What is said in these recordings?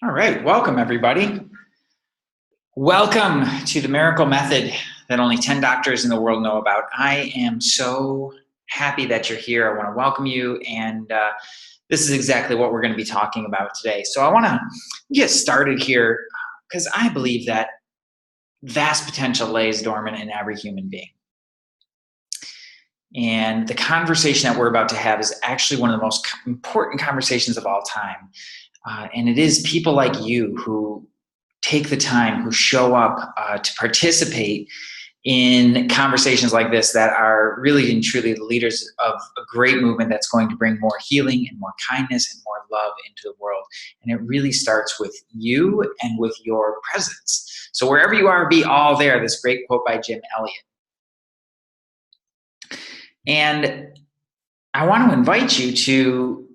All right, welcome everybody. Welcome to the miracle method that only 10 doctors in the world know about. I am so happy that you're here. I want to welcome you, and this is exactly what we're going to be talking about today. So I want to get started here because I believe that vast potential lays dormant in every human being. And the conversation that we're about to have is actually one of the most important conversations of all time. And it is people like you who take the time, who show up to participate in conversations like this that are really and truly the leaders of a great movement that's going to bring more healing and more kindness and more love into the world. And it really starts with you and with your presence. So wherever you are, be all there. This great quote by Jim Elliott. And I want to invite you to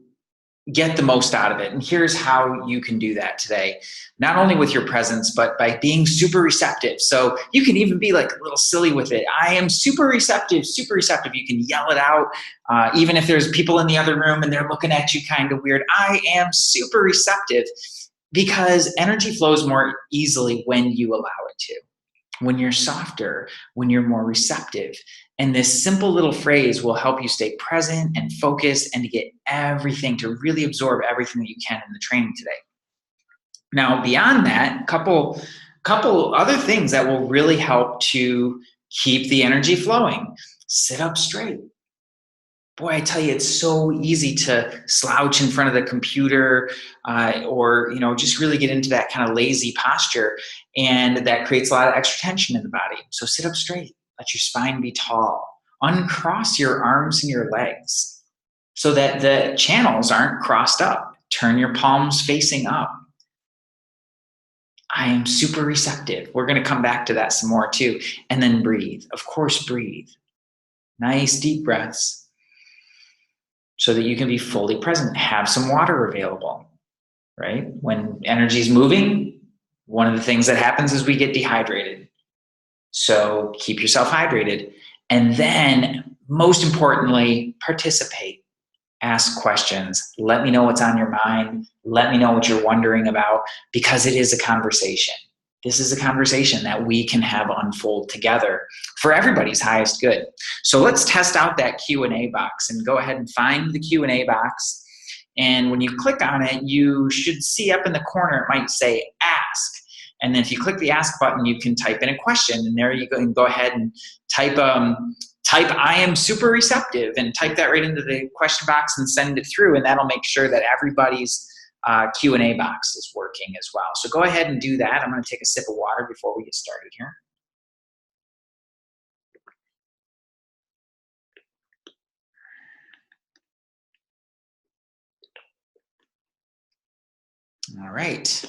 get the most out of it. And here's how you can do that today. Not only with your presence, but by being super receptive. So you can even be like a little silly with it. I am super receptive, super receptive. You can yell it out. Even if there's people in the other room and they're looking at you kind of weird. I am super receptive, because energy flows more easily when you allow it to. When you're softer, when you're more receptive. And this simple little phrase will help you stay present and focused and to get everything, to really absorb everything that you can in the training today. Now, beyond that, couple other things that will really help to keep the energy flowing. Sit up straight. Boy, I tell you, it's so easy to slouch in front of the computer or just really get into that kind of lazy posture. And that creates a lot of extra tension in the body. So sit up straight. Let your spine be tall. Uncross your arms and your legs so that the channels aren't crossed up. Turn your palms facing up. I am super receptive. We're going to come back to that some more too. And then breathe. Of course, breathe. Nice deep breaths, so that you can be fully present. Have some water available, right? When energy is moving, one of the things that happens is we get dehydrated. So keep yourself hydrated. And then, most importantly, participate. Ask questions. Let me know what's on your mind. Let me know what you're wondering about, because it is a conversation. This is a conversation that we can have unfold together for everybody's highest good. So let's test out that Q&A box, and go ahead and find the Q&A box. And when you click on it, you should see up in the corner, it might say ask. And then if you click the ask button, you can type in a question, and there you go. And go ahead and type I am super receptive, and type that right into the question box and send it through. And that'll make sure that everybody's Q&A box is working as well. So go ahead and do that. I'm going to take a sip of water before we get started here. All right.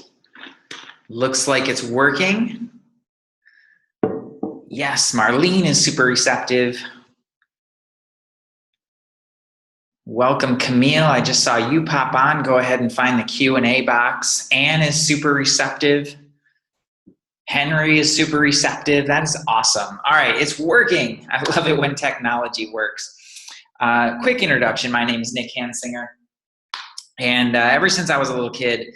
Looks like it's working. Yes, Marlene is super receptive. Welcome, Camille. I just saw you pop on. Go ahead and find the Q&A box. Anne is super receptive. Henry is super receptive. That is awesome. All right, it's working. I love it when technology works. Quick introduction. My name is Nick Hansinger. And ever since I was a little kid,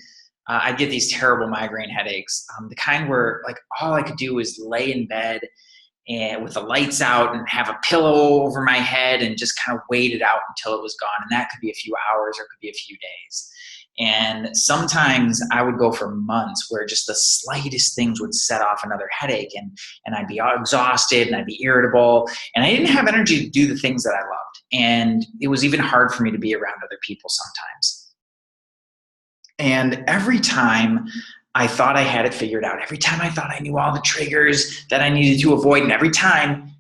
I'd get these terrible migraine headaches. The kind where like all I could do was lay in bed and with the lights out and have a pillow over my head and just kind of wait it out until it was gone. And that could be a few hours or it could be a few days. And sometimes I would go for months where just the slightest things would set off another headache, and I'd be exhausted and I'd be irritable, and I didn't have energy to do the things that I loved. And it was even hard for me to be around other people sometimes. And every time I thought I had it figured out, every time I thought I knew all the triggers that I needed to avoid, and every time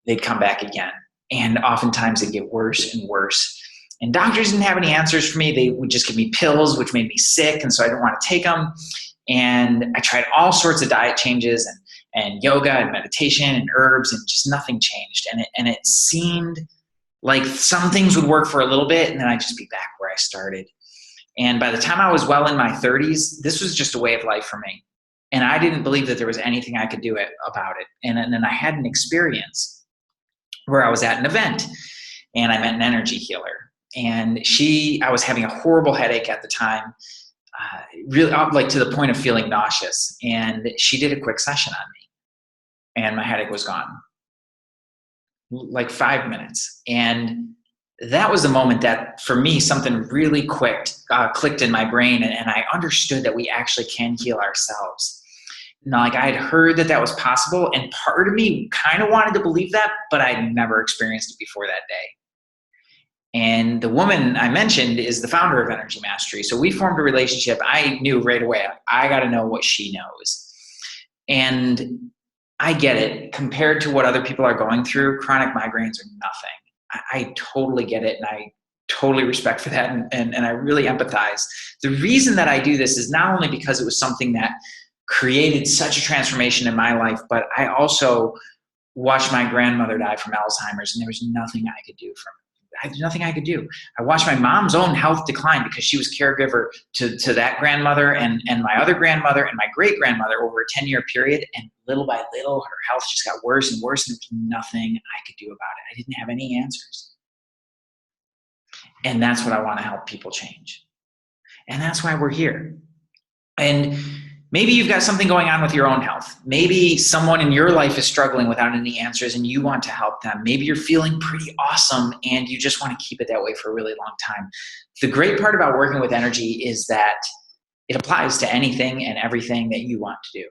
they'd come back again. And oftentimes it'd get worse and worse. And doctors didn't have any answers for me. They would just give me pills, which made me sick, and so I didn't want to take them. And I tried all sorts of diet changes and yoga and meditation and herbs, and just nothing changed. And it seemed like some things would work for a little bit, and then I'd just be back where I started. And by the time I was well in my 30s, this was just a way of life for me. And I didn't believe that there was anything I could do about it. And then I had an experience where I was at an event, and I met an energy healer. And I was having a horrible headache at the time. really like to the point of feeling nauseous. And she did a quick session on me and my headache was gone, like 5 minutes. And that was the moment that for me, something really clicked in my brain. And I understood that we actually can heal ourselves. Now, like I had heard that that was possible, and part of me kind of wanted to believe that, but I'd never experienced it before that day. And the woman I mentioned is the founder of Energy Mastery. So we formed a relationship. I knew right away, I got to know what she knows. And I get it. Compared to what other people are going through, chronic migraines are nothing. I totally get it. And I totally respect for that. And I really empathize. The reason that I do this is not only because it was something that created such a transformation in my life, but I also watched my grandmother die from Alzheimer's, and there was nothing I could do there's nothing I could do. I watched my mom's own health decline because she was caregiver to that grandmother and my other grandmother and my great grandmother over a 10-year period. And little by little, her health just got worse and worse, and there was nothing I could do about it. I didn't have any answers. And that's what I want to help people change. And that's why we're here. And maybe you've got something going on with your own health. Maybe someone in your life is struggling without any answers and you want to help them. Maybe you're feeling pretty awesome and you just want to keep it that way for a really long time. The great part about working with energy is that it applies to anything and everything that you want to do.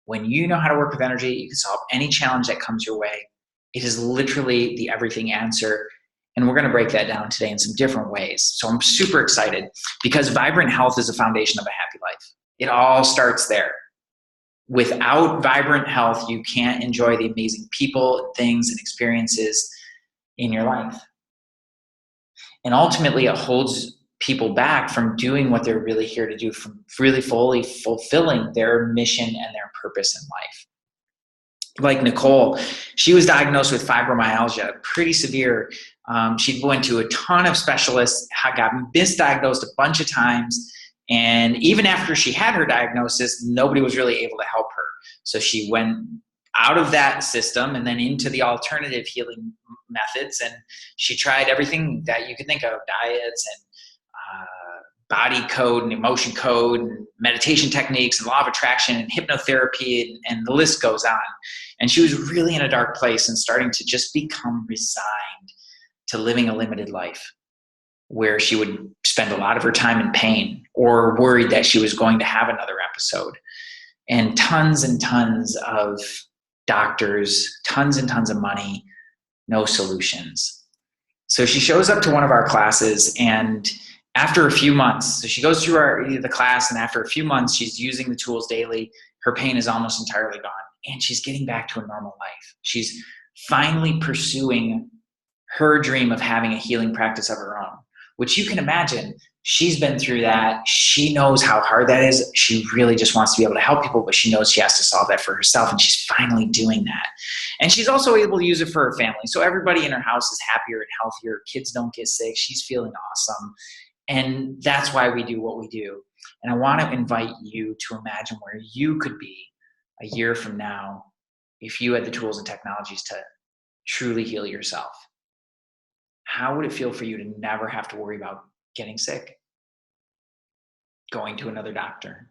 When you know how to work with energy, you can solve any challenge that comes your way. It is literally the everything answer. And we're going to break that down today in some different ways. So I'm super excited because vibrant health is the foundation of a happy life. It all starts there. Without vibrant health, you can't enjoy the amazing people, things, and experiences in your life. And ultimately, it holds people back from doing what they're really here to do, from really fully fulfilling their mission and their purpose in life. Like Nicole, she was diagnosed with fibromyalgia, pretty severe. She went to a ton of specialists, got misdiagnosed a bunch of times. And even after she had her diagnosis, nobody was really able to help her. So she went out of that system and then into the alternative healing methods. And she tried everything that you could think of, diets and body code and emotion code and meditation techniques and law of attraction and hypnotherapy, and the list goes on. And she was really in a dark place and starting to just become resigned to living a limited life, where she would spend a lot of her time in pain or worried that she was going to have another episode. And tons of doctors, tons and tons of money, no solutions. So she shows up to one of our classes, and after a few months, so she goes through the class, and after a few months, she's using the tools daily. Her pain is almost entirely gone, and she's getting back to a normal life. She's finally pursuing her dream of having a healing practice of her own, which you can imagine. She's been through that. She knows how hard that is. She really just wants to be able to help people, but she knows she has to solve that for herself, and she's finally doing that. And she's also able to use it for her family. So everybody in her house is happier and healthier. Kids don't get sick. She's feeling awesome. And that's why we do what we do. And I want to invite you to imagine where you could be a year from now if you had the tools and technologies to truly heal yourself. How would it feel for you to never have to worry about getting sick, going to another doctor?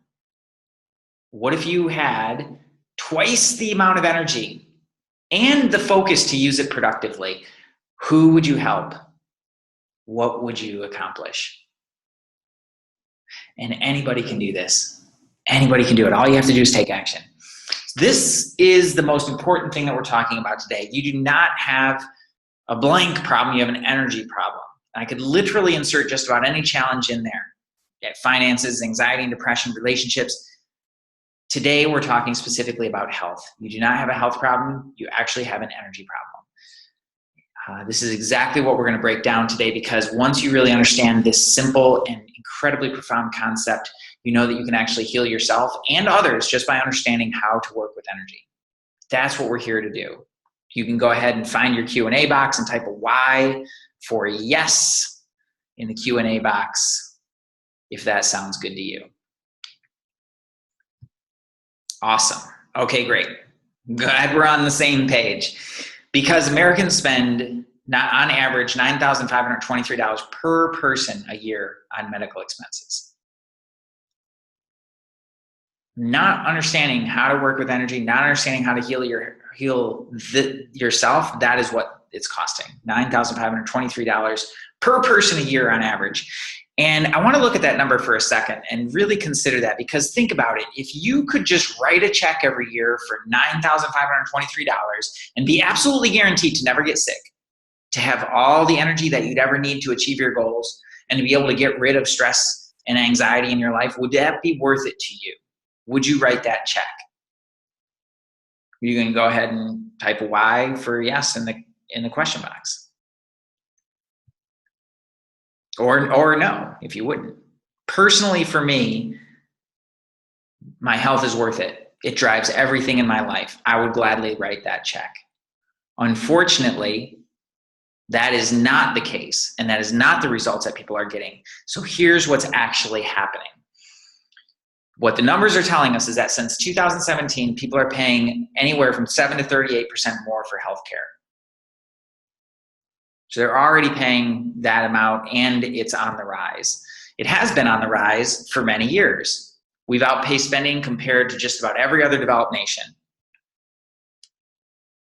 What if you had twice the amount of energy and the focus to use it productively? Who would you help? What would you accomplish? And anybody can do this. Anybody can do it. All you have to do is take action. This is the most important thing that we're talking about today. You do not have a blank problem, you have an energy problem. I could literally insert just about any challenge in there. You have finances, anxiety and depression, relationships. Today, we're talking specifically about health. You do not have a health problem, you actually have an energy problem. This is exactly what we're going to break down today, because once you really understand this simple and incredibly profound concept, you know that you can actually heal yourself and others just by understanding how to work with energy. That's what we're here to do. You can go ahead and find your Q&A box and type a Y for yes in the Q&A box if that sounds good to you. Awesome. Okay, great. Glad we're on the same page. Because Americans spend, on average, $9,523 per person a year on medical expenses. not understanding how to work with energy, not understanding how to heal yourself, that is what it's costing. $9,523 per person a year on average. And I want to look at that number for a second and really consider that, because think about it. If you could just write a check every year for $9,523 and be absolutely guaranteed to never get sick, to have all the energy that you'd ever need to achieve your goals, and to be able to get rid of stress and anxiety in your life, would that be worth it to you? Would you write that check? You can go ahead and type a Y for yes in the question box. Or no, if you wouldn't. Personally, for me, my health is worth it. It drives everything in my life. I would gladly write that check. Unfortunately, that is not the case, and that is not the results that people are getting. So here's what's actually happening. What the numbers are telling us is that since 2017, people are paying anywhere from 7 to 38% more for healthcare. So they're already paying that amount, and it's on the rise. It has been on the rise for many years. We've outpaced spending compared to just about every other developed nation.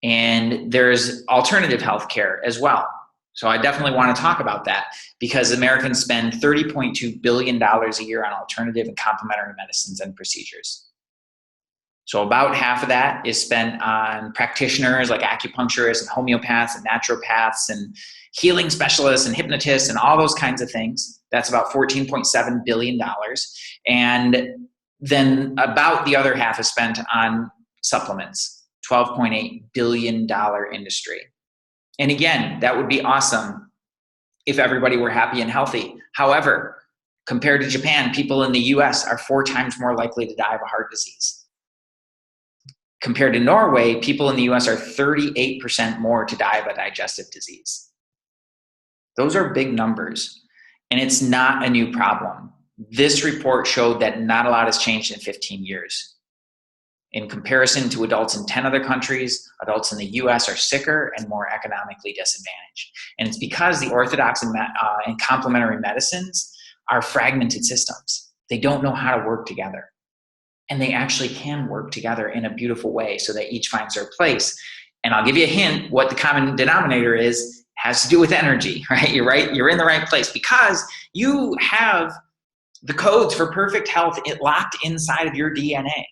And there's alternative healthcare as well. So I definitely want to talk about that, because Americans spend $30.2 billion a year on alternative and complementary medicines and procedures. So about half of that is spent on practitioners like acupuncturists and homeopaths and naturopaths and healing specialists and hypnotists and all those kinds of things. That's about $14.7 billion. And then about the other half is spent on supplements, $12.8 billion industry. And again, that would be awesome if everybody were happy and healthy. However, compared to Japan, people in the US are 4 times more likely to die of a heart disease. Compared to Norway, people in the US are 38% more to die of a digestive disease. Those are big numbers, and it's not a new problem. This report showed that not a lot has changed in 15 years. In comparison to adults in 10 other countries, adults in the US are sicker and more economically disadvantaged. And it's because the orthodox and complementary medicines are fragmented systems. They don't know how to work together. And they actually can work together in a beautiful way so that each finds their place. And I'll give you a hint, what the common denominator is, has to do with energy, right? You're in the right place because you have the codes for perfect health locked inside of your DNA.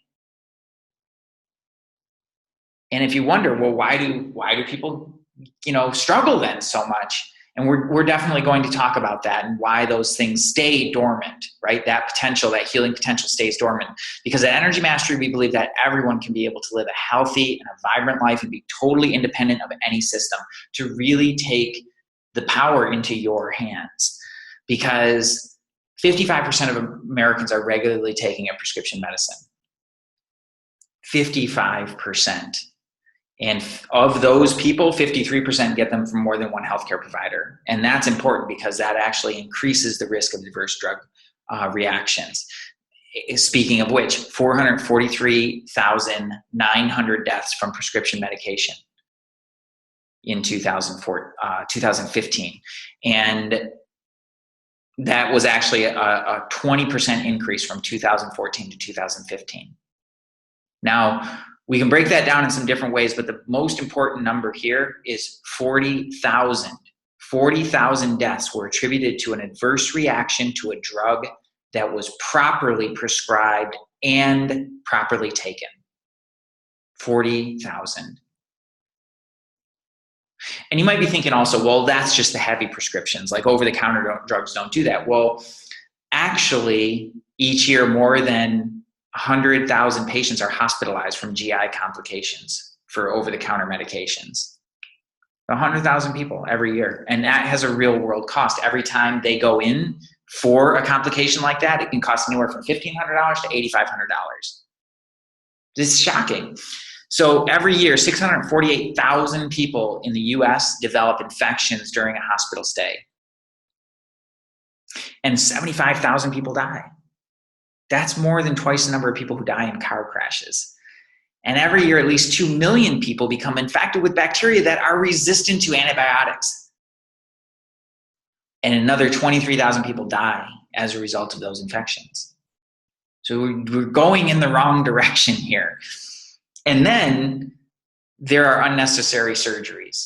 And if you wonder, well, why do people, struggle then so much? And we're definitely going to talk about that and why those things stay dormant, right? That potential, that healing potential stays dormant. Because at Energy Mastery, we believe that everyone can be able to live a healthy and a vibrant life and be totally independent of any system, to really take the power into your hands. Because 55% of Americans are regularly taking a prescription medicine. 55%. And of those people, 53% get them from more than one healthcare provider. And that's important because that actually increases the risk of adverse drug reactions. Speaking of which, 443,900 deaths from prescription medication in 2015. And that was actually a 20% increase from 2014 to 2015. Now, we can break that down in some different ways, but the most important number here is 40,000. 40,000 deaths were attributed to an adverse reaction to a drug that was properly prescribed and properly taken. 40,000. And you might be thinking also, well, that's just the heavy prescriptions, like over-the-counter drugs don't do that. Well, actually, each year more than 100,000 patients are hospitalized from GI complications for over-the-counter medications. 100,000 people every year. And that has a real world cost. Every time they go in for a complication like that, it can cost anywhere from $1,500 to $8,500. This is shocking. So every year, 648,000 people in the US develop infections during a hospital stay. And 75,000 people die. That's more than twice the number of people who die in car crashes. And every year, at least 2 million people become infected with bacteria that are resistant to antibiotics. And another 23,000 people die as a result of those infections. So we're going in the wrong direction here. And then there are unnecessary surgeries.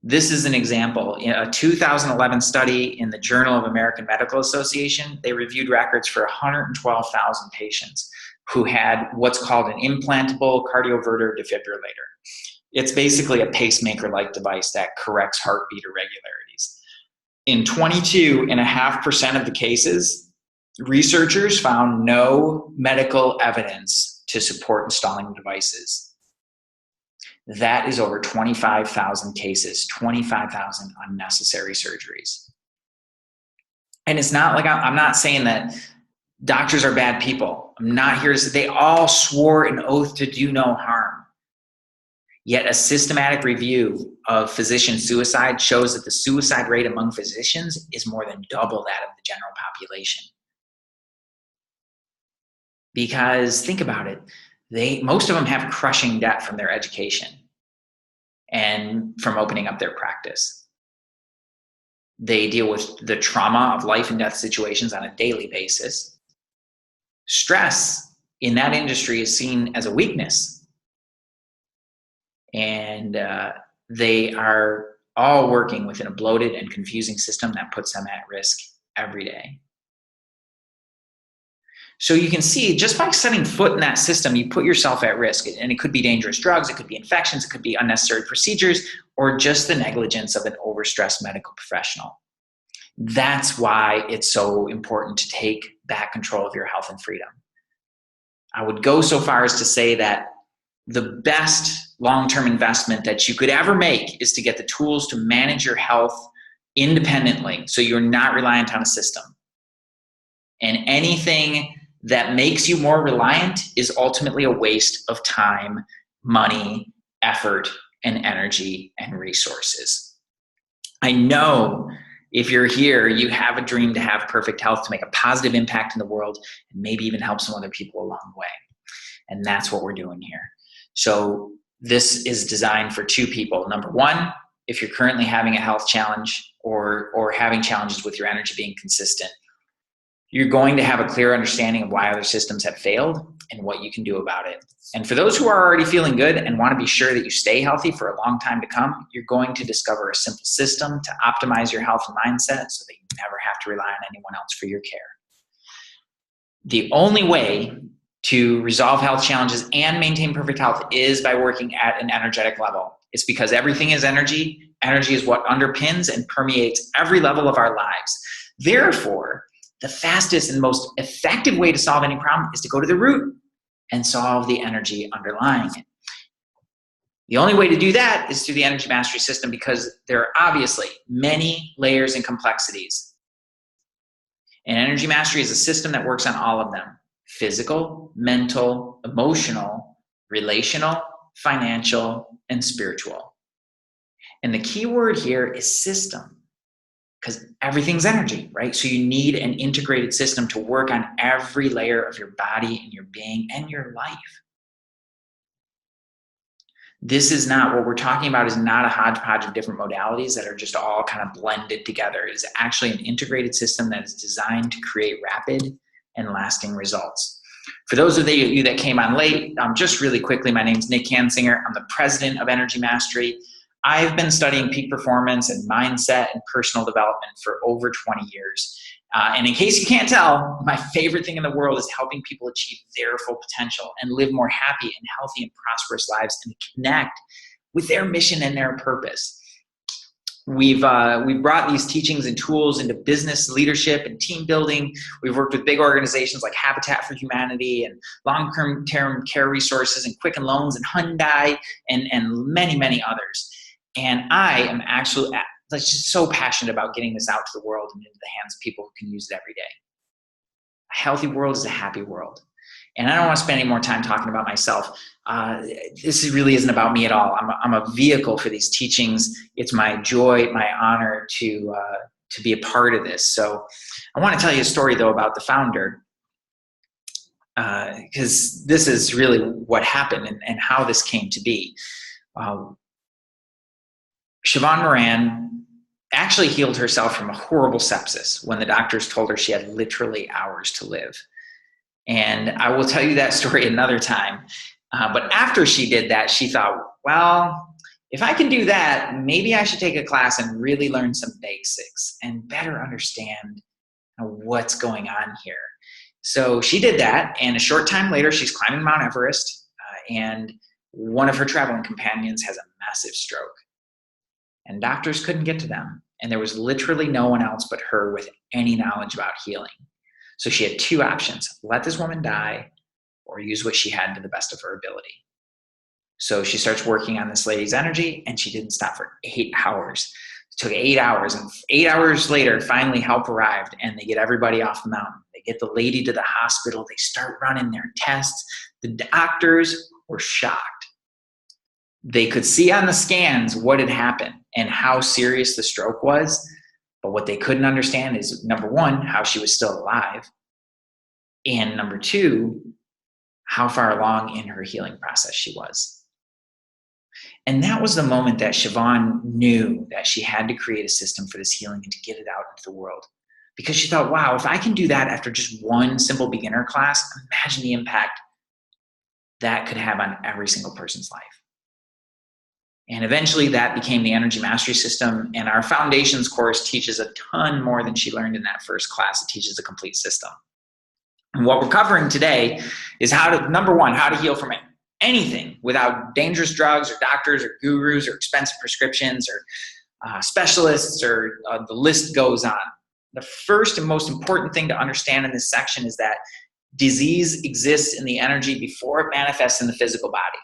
This is an example. In a 2011 study in the Journal of American Medical Association, they reviewed records for 112,000 patients who had what's called an implantable cardioverter defibrillator. It's basically a pacemaker-like device that corrects heartbeat irregularities. In 22.5% of the cases, researchers found no medical evidence to support installing the devices. That is over 25,000 cases, 25,000 unnecessary surgeries. And it's not like I'm not saying that doctors are bad people. I'm not here to say they all swore an oath to do no harm. Yet a systematic review of physician suicide shows that the suicide rate among physicians is more than double that of the general population. Because think about it, most of them have crushing debt from their education and from opening up their practice. They deal with the trauma of life and death situations on a daily basis. Stress in that industry is seen as a weakness. And they are all working within a bloated and confusing system that puts them at risk every day. So you can see, just by setting foot in that system, you put yourself at risk. And it could be dangerous drugs, it could be infections, it could be unnecessary procedures, or just the negligence of an overstressed medical professional. That's why it's so important to take back control of your health and freedom. I would go so far as to say that the best long-term investment that you could ever make is to get the tools to manage your health independently, so you're not reliant on a system. And anything that makes you more reliant is ultimately a waste of time, money, effort, and energy and resources. I know if you're here, you have a dream to have perfect health, to make a positive impact in the world, and maybe even help some other people along the way. And that's what we're doing here. So this is designed for two people. Number one, if you're currently having a health challenge or having challenges with your energy being consistent, you're going to have a clear understanding of why other systems have failed and what you can do about it. And for those who are already feeling good and want to be sure that you stay healthy for a long time to come, you're going to discover a simple system to optimize your health and mindset so that you never have to rely on anyone else for your care. The only way to resolve health challenges and maintain perfect health is by working at an energetic level. It's because everything is energy. Energy is what underpins and permeates every level of our lives. Therefore, the fastest and most effective way to solve any problem is to go to the root and solve the energy underlying it. The only way to do that is through the energy mastery system, because there are obviously many layers and complexities. And energy mastery is a system that works on all of them: physical, mental, emotional, relational, financial, and spiritual. And the key word here is system, because everything's energy, right? So you need an integrated system to work on every layer of your body and your being and your life. This is not, what we're talking about is not a hodgepodge of different modalities that are just all kind of blended together. It is actually an integrated system that is designed to create rapid and lasting results. For those of you that came on late, just really quickly, my name's Nick Hansinger. I'm the president of Energy Mastery. I've been studying peak performance and mindset and personal development for over 20 years. And in case you can't tell, my favorite thing in the world is helping people achieve their full potential and live more happy and healthy and prosperous lives and connect with their mission and their purpose. We've brought these teachings and tools into business leadership and team building. We've worked with big organizations like Habitat for Humanity and long-term care resources and Quicken Loans and Hyundai and many, many others. And I am actually just so passionate about getting this out to the world and into the hands of people who can use it every day. A healthy world is a happy world. And I don't want to spend any more time talking about myself. This really isn't about me at all. I'm a vehicle for these teachings. It's my joy, my honor to be a part of this. So I want to tell you a story, though, about the founder, because this is really what happened and how this came to be. Siobhan Moran actually healed herself from a horrible sepsis when the doctors told her she had literally hours to live. And I will tell you that story another time. But after she did that, she thought, well, if I can do that, maybe I should take a class and really learn some basics and better understand what's going on here. So she did that, and a short time later, she's climbing Mount Everest, and one of her traveling companions has a massive stroke. And doctors couldn't get to them, and there was literally no one else but her with any knowledge about healing. So she had two options: let this woman die or use what she had to the best of her ability. So she starts working on this lady's energy, and she didn't stop for 8 hours. It took 8 hours, and 8 hours later, finally help arrived, and they get everybody off the mountain. They get the lady to the hospital. They start running their tests. The doctors were shocked. They could see on the scans what had happened and how serious the stroke was, but what they couldn't understand is, number one, how she was still alive, and number two, how far along in her healing process she was. And that was the moment that Siobhan knew that she had to create a system for this healing and to get it out into the world. Because she thought, wow, if I can do that after just one simple beginner class, imagine the impact that could have on every single person's life. And eventually that became the Energy Mastery System. And our Foundations course teaches a ton more than she learned in that first class. It teaches a complete system. And what we're covering today is number one, how to heal from anything without dangerous drugs or doctors or gurus or expensive prescriptions or specialists, or the list goes on. The first and most important thing to understand in this section is that disease exists in the energy before it manifests in the physical body.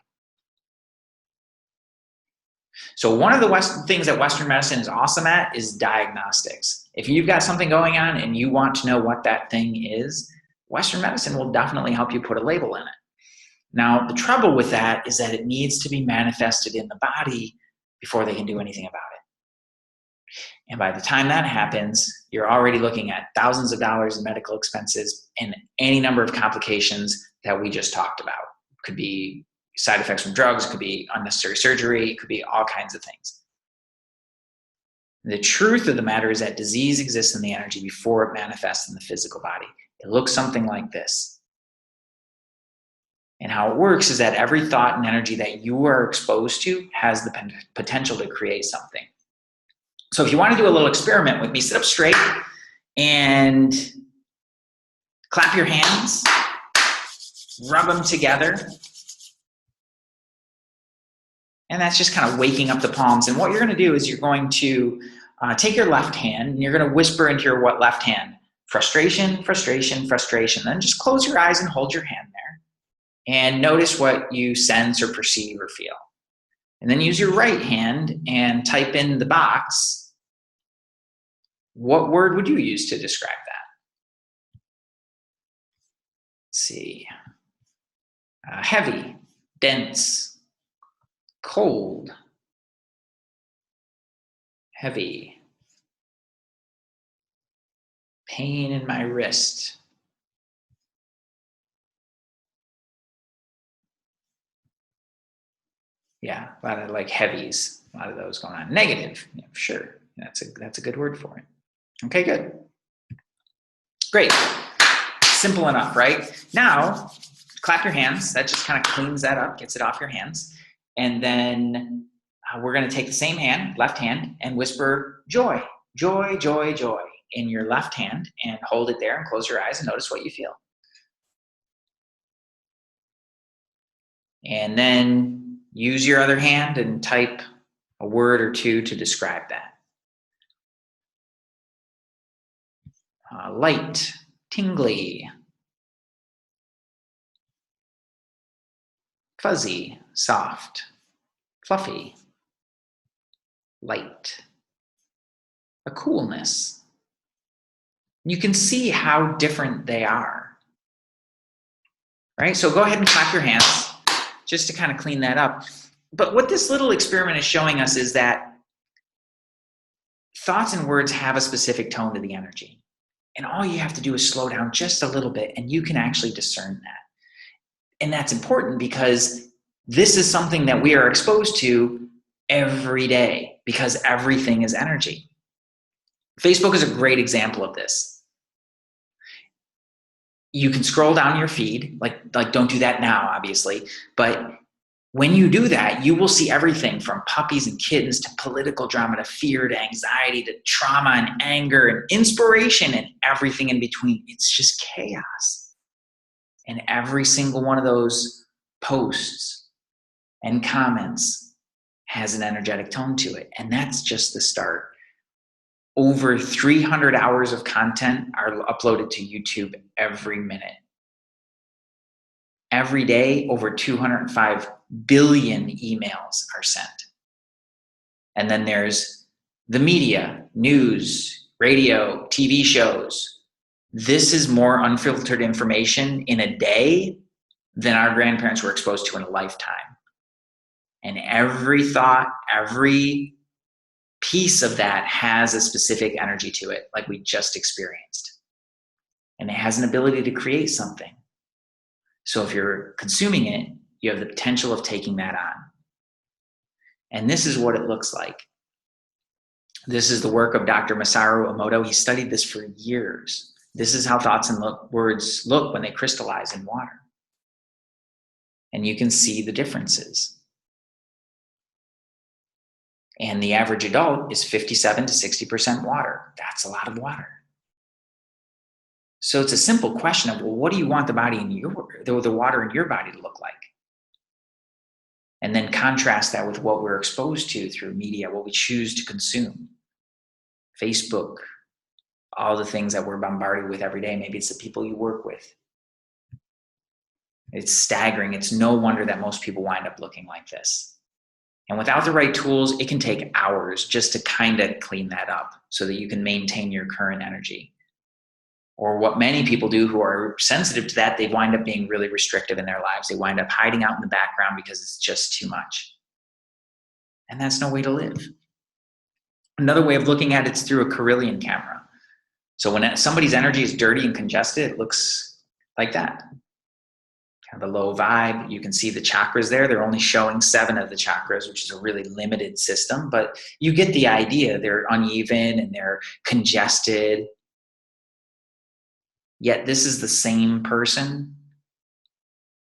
So one of the things that Western medicine is awesome at is diagnostics. If you've got something going on and you want to know what that thing is, Western medicine will definitely help you put a label in it. Now, the trouble with that is that it needs to be manifested in the body before they can do anything about it. And by the time that happens, you're already looking at thousands of dollars in medical expenses and any number of complications that we just talked about. It could be side effects from drugs, it could be unnecessary surgery, it could be all kinds of things. The truth of the matter is that disease exists in the energy before it manifests in the physical body. It looks something like this. And how it works is that every thought and energy that you are exposed to has the potential to create something. So if you want to do a little experiment with me, sit up straight and clap your hands, rub them together. And that's just kind of waking up the palms. And what you're going to do is you're going to take your left hand and you're going to whisper into your left hand, frustration, frustration, frustration. Then just close your eyes and hold your hand there. And notice what you sense or perceive or feel. And then use your right hand and type in the box. What word would you use to describe that? Let's see. Heavy, dense, cold, heavy, pain in my wrist, yeah, a lot of like heavies, a lot of those going on. Negative, yeah, sure, that's a good word for it. Okay, good, great, simple enough, right? Now, clap your hands. That just kind of cleans that up, gets it off your hands. And then we're going to take the same hand, left hand, and whisper joy, joy, joy, joy in your left hand and hold it there and close your eyes and notice what you feel. And then use your other hand and type a word or two to describe that. Light, tingly, fuzzy, soft, fluffy, light, a coolness. You can see how different they are, right? So go ahead and clap your hands just to kind of clean that up. But what this little experiment is showing us is that thoughts and words have a specific tone to the energy. And all you have to do is slow down just a little bit and you can actually discern that. And that's important because this is something that we are exposed to every day because everything is energy. Facebook is a great example of this. You can scroll down your feed, like don't do that now, obviously, but when you do that, you will see everything from puppies and kittens to political drama to fear to anxiety to trauma and anger and inspiration and everything in between. It's just chaos. And every single one of those posts and comments has an energetic tone to it. And that's just the start. Over 300 hours of content are uploaded to YouTube every minute. Every day, over 205 billion emails are sent. And then there's the media, news, radio, TV shows. This is more unfiltered information in a day than our grandparents were exposed to in a lifetime. And every thought, every piece of that has a specific energy to it, like we just experienced. And it has an ability to create something. So if you're consuming it, you have the potential of taking that on. And this is what it looks like. This is the work of Dr. Masaru Emoto. He studied this for years. This is how thoughts and words look when they crystallize in water. And you can see the differences. And the average adult is 57 to 60% water. That's a lot of water. So it's a simple question of, well, what do you want the water in your body to look like? And then contrast that with what we're exposed to through media, what we choose to consume. Facebook, all the things that we're bombarded with every day. Maybe it's the people you work with. It's staggering. It's no wonder that most people wind up looking like this. And without the right tools, it can take hours just to kind of clean that up so that you can maintain your current energy. Or what many people do who are sensitive to that, they wind up being really restrictive in their lives. They wind up hiding out in the background because it's just too much. And that's no way to live. Another way of looking at it is through a Carillion camera. So when somebody's energy is dirty and congested, it looks like that. Kind of a low vibe. You can see the chakras there. They're only showing 7 of the chakras, which is a really limited system, but you get the idea. They're uneven and they're congested. Yet this is the same person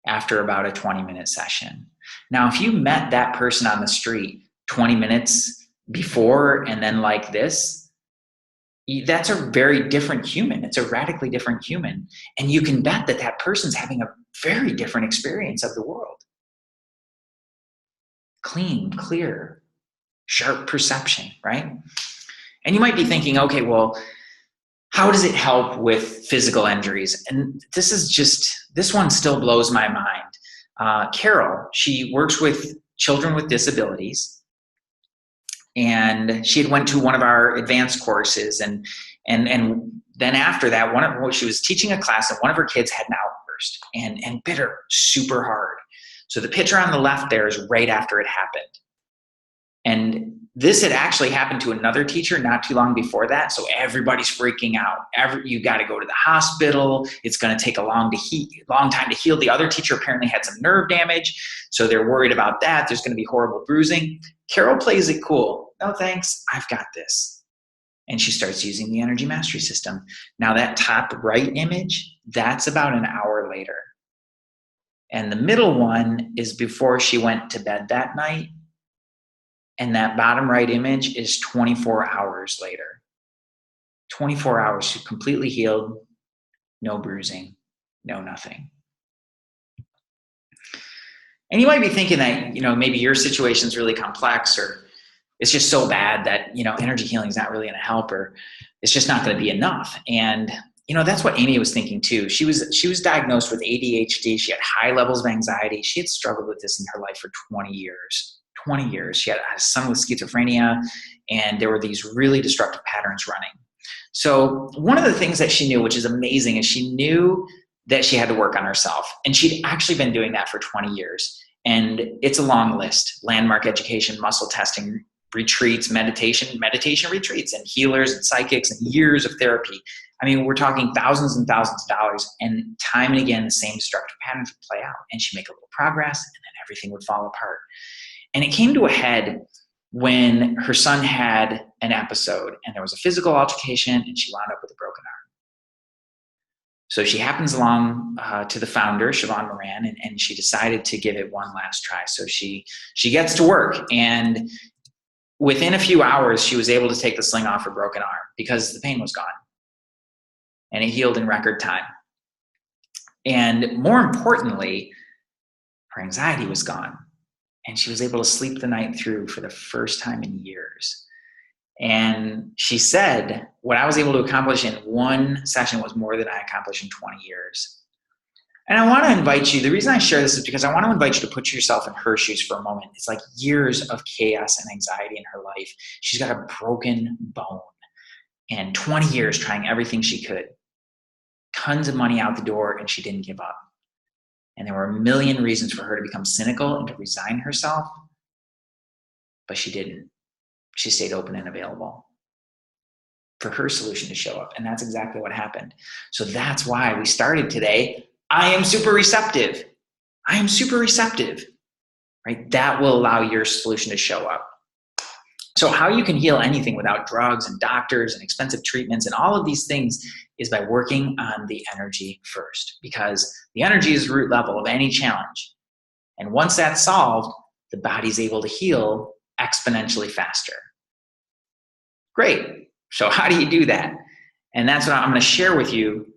after about a 20-minute session. Now, if you met that person on the street 20 minutes before and then like this, that's a very different human. It's a radically different human. And you can bet that that person's having a very different experience of the world. Clean, clear, sharp perception, right? And you might be thinking, okay, well, how does it help with physical injuries? And this one still blows my mind. Carol, she works with children with disabilities. And she had went to one of our advanced courses. And then after that, she was teaching a class and one of her kids had an outburst and bit her super hard. So the picture on the left there is right after it happened. And this had actually happened to another teacher not too long before that. So everybody's freaking out. You got to go to the hospital. It's going to take a long time to heal. The other teacher apparently had some nerve damage. So they're worried about that. There's going to be horrible bruising. Carol plays it cool. No, thanks. I've got this. And she starts using the energy mastery system. Now that top right image, that's about an hour later. And the middle one is before she went to bed that night. And that bottom right image is 24 hours later. 24 hours, she's completely healed, no bruising, no nothing. And you might be thinking that, maybe your situation is really complex or it's just so bad that, energy healing is not really going to help or it's just not going to be enough. And, that's what Amy was thinking too. She was diagnosed with ADHD. She had high levels of anxiety. She had struggled with this in her life for 20 years. 20 years. She had a son with schizophrenia, and there were these really destructive patterns running. So one of the things that she knew, which is amazing, is she knew that she had to work on herself. And she'd actually been doing that for 20 years. And it's a long list: landmark education, muscle testing, retreats, meditation retreats, and healers and psychics, and years of therapy. I mean, we're talking thousands and thousands of dollars, and time and again, the same destructive patterns would play out. And she'd make a little progress, and then everything would fall apart. And it came to a head when her son had an episode and there was a physical altercation and she wound up with a broken arm. So she happens along to the founder, Siobhan Moran, and she decided to give it one last try. So she gets to work, and within a few hours, she was able to take the sling off her broken arm because the pain was gone. And it healed in record time. And more importantly, her anxiety was gone. And she was able to sleep the night through for the first time in years. And she said, what I was able to accomplish in one session was more than I accomplished in 20 years. And I want to invite you, the reason I share this is because I want to invite you to put yourself in her shoes for a moment. It's like years of chaos and anxiety in her life. She's got a broken bone and 20 years trying everything she could. Tons of money out the door, and she didn't give up. And there were a million reasons for her to become cynical and to resign herself, but she didn't. She stayed open and available for her solution to show up. And that's exactly what happened. So that's why we started today. I am super receptive. I am super receptive, right? That will allow your solution to show up. So how you can heal anything without drugs and doctors and expensive treatments and all of these things is by working on the energy first, because the energy is the root level of any challenge. And once that's solved, the body's able to heal exponentially faster. Great. So how do you do that? And that's what I'm going to share with you,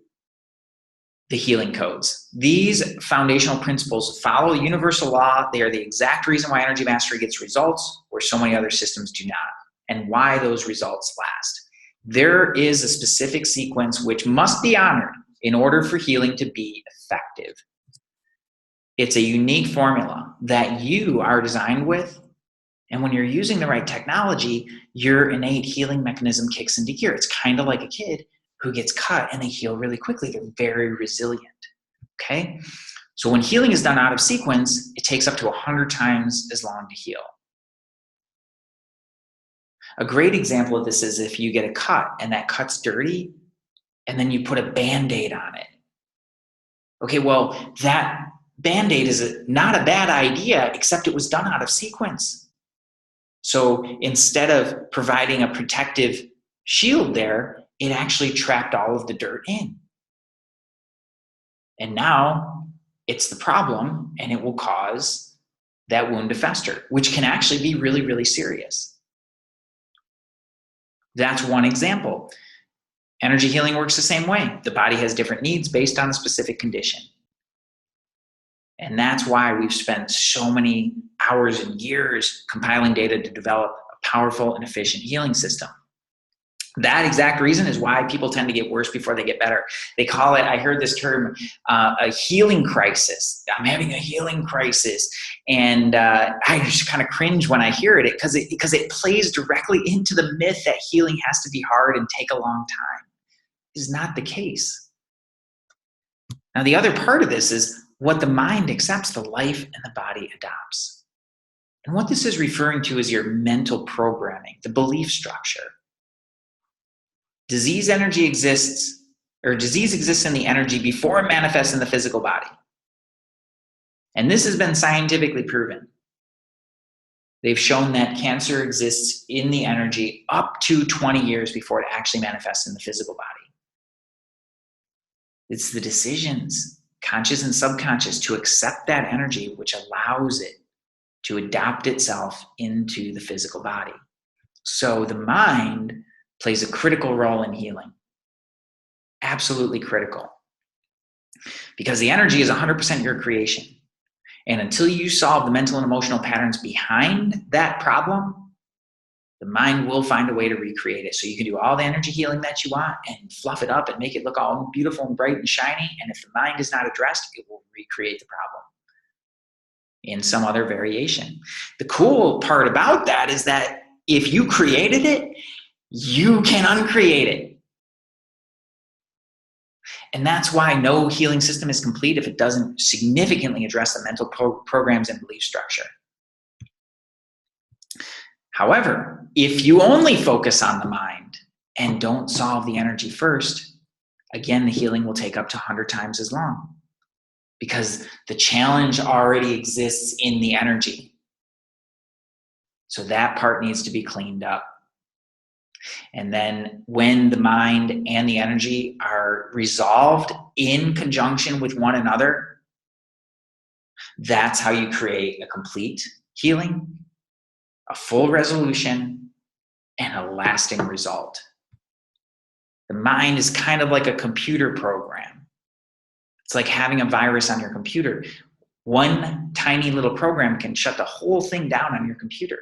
the healing codes. These foundational principles follow a universal law. They are the exact reason why energy mastery gets results where so many other systems do not, and why those results last. There is a specific sequence which must be honored in order for healing to be effective. It's a unique formula that you are designed with, and when you're using the right technology, your innate healing mechanism kicks into gear. It's kind of like a kid who gets cut and they heal really quickly. They're very resilient, okay? So when healing is done out of sequence, it takes up to 100 times as long to heal. A great example of this is if you get a cut and that cut's dirty and then you put a Band-Aid on it. Okay, well, that Band-Aid is not a bad idea, except it was done out of sequence. So instead of providing a protective shield there, it actually trapped all of the dirt in. And now it's the problem, and it will cause that wound to fester, which can actually be really, really serious. That's one example. Energy healing works the same way. The body has different needs based on a specific condition. And that's why we've spent so many hours and years compiling data to develop a powerful and efficient healing system. That exact reason is why people tend to get worse before they get better. They call it, I heard this term, a healing crisis. I'm having a healing crisis. And I just kind of cringe when I hear it because it plays directly into the myth that healing has to be hard and take a long time. This is not the case. Now, the other part of this is what the mind accepts, the life and the body adopts. And what this is referring to is your mental programming, the belief structure. Disease exists in the energy before it manifests in the physical body. And this has been scientifically proven. They've shown that cancer exists in the energy up to 20 years before it actually manifests in the physical body. It's the decisions, conscious and subconscious, to accept that energy, which allows it to adapt itself into the physical body. So the mind plays a critical role in healing. Absolutely critical. Because the energy is 100% your creation. And until you solve the mental and emotional patterns behind that problem, the mind will find a way to recreate it. So you can do all the energy healing that you want and fluff it up and make it look all beautiful and bright and shiny. And if the mind is not addressed, it will recreate the problem in some other variation. The cool part about that is that if you created it, you can uncreate it. And that's why no healing system is complete if it doesn't significantly address the mental programs and belief structure. However, if you only focus on the mind and don't solve the energy first, again, the healing will take up to 100 times as long because the challenge already exists in the energy. So that part needs to be cleaned up. And then when the mind and the energy are resolved in conjunction with one another, that's how you create a complete healing, a full resolution, and a lasting result. The mind is kind of like a computer program. It's like having a virus on your computer. One tiny little program can shut the whole thing down on your computer.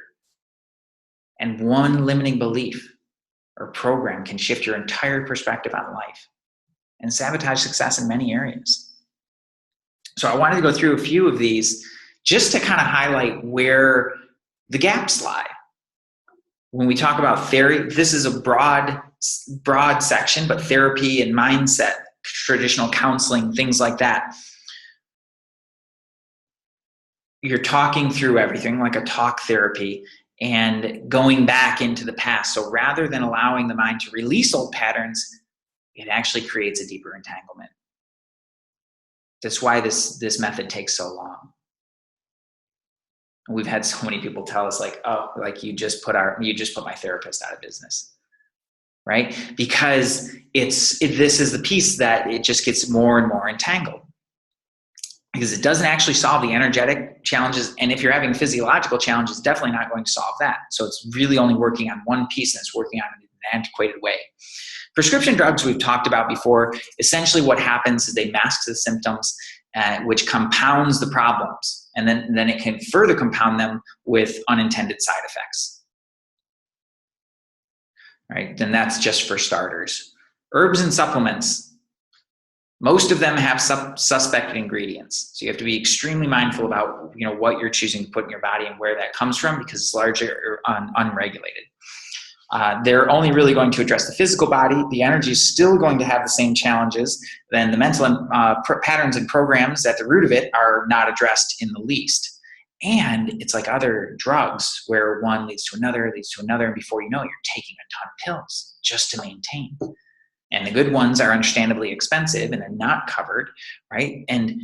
And one limiting belief or program can shift your entire perspective on life and sabotage success in many areas. So I wanted to go through a few of these just to kind of highlight where the gaps lie. When we talk about therapy, this is a broad section, but therapy and mindset, traditional counseling, things like that. You're talking through everything like a talk therapy and going back into the past. So rather than allowing the mind to release old patterns, it actually creates a deeper entanglement. That's why this method takes so long. We've had so many people tell us like, oh, like you just put my therapist out of business, right? Because this is the piece that it just gets more and more entangled. Because it doesn't actually solve the energetic challenges. And if you're having physiological challenges, definitely not going to solve that. So it's really only working on one piece, and it's working on it in an antiquated way. Prescription drugs we've talked about before, essentially what happens is they mask the symptoms, which compounds the problems. And then it can further compound them with unintended side effects. Right? Then that's just for starters. Herbs and supplements. Most of them have suspect ingredients. So you have to be extremely mindful about what you're choosing to put in your body and where that comes from, because it's largely unregulated. They're only really going to address the physical body. The energy is still going to have the same challenges. Then the mental patterns and programs at the root of it are not addressed in the least. And it's like other drugs where one leads to another, and before you know it, you're taking a ton of pills just to maintain. And the good ones are understandably expensive and they're not covered, right? And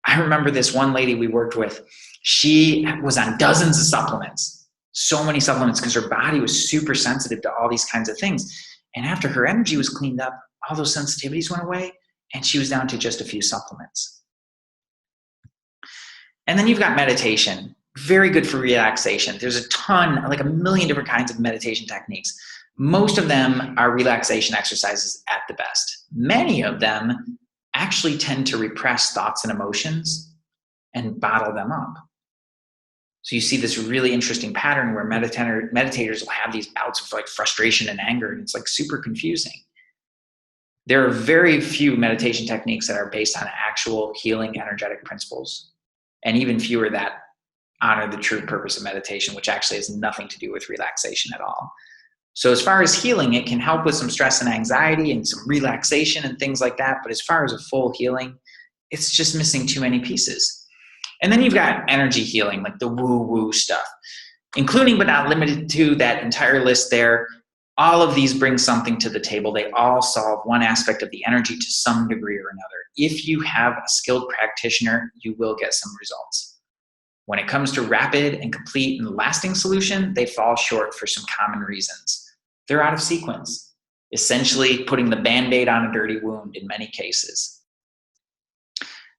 I remember this one lady we worked with, she was on dozens of supplements, so many supplements, because her body was super sensitive to all these kinds of things. And after her energy was cleaned up, all those sensitivities went away and she was down to just a few supplements. And then you've got meditation, very good for relaxation. There's a ton, like a million different kinds of meditation techniques. Most of them are relaxation exercises at the best. Many of them actually tend to repress thoughts and emotions and bottle them up. So you see this really interesting pattern where meditators will have these bouts of like frustration and anger, and it's like super confusing. There are very few meditation techniques that are based on actual healing energetic principles, and even fewer that honor the true purpose of meditation, which actually has nothing to do with relaxation at all. So as far as healing, it can help with some stress and anxiety and some relaxation and things like that. But as far as a full healing, it's just missing too many pieces. And then you've got energy healing, like the woo-woo stuff, including but not limited to that entire list there. All of these bring something to the table. They all solve one aspect of the energy to some degree or another. If you have a skilled practitioner, you will get some results. When it comes to rapid and complete and lasting solution, they fall short for some common reasons. They're out of sequence, essentially putting the Band-Aid on a dirty wound in many cases.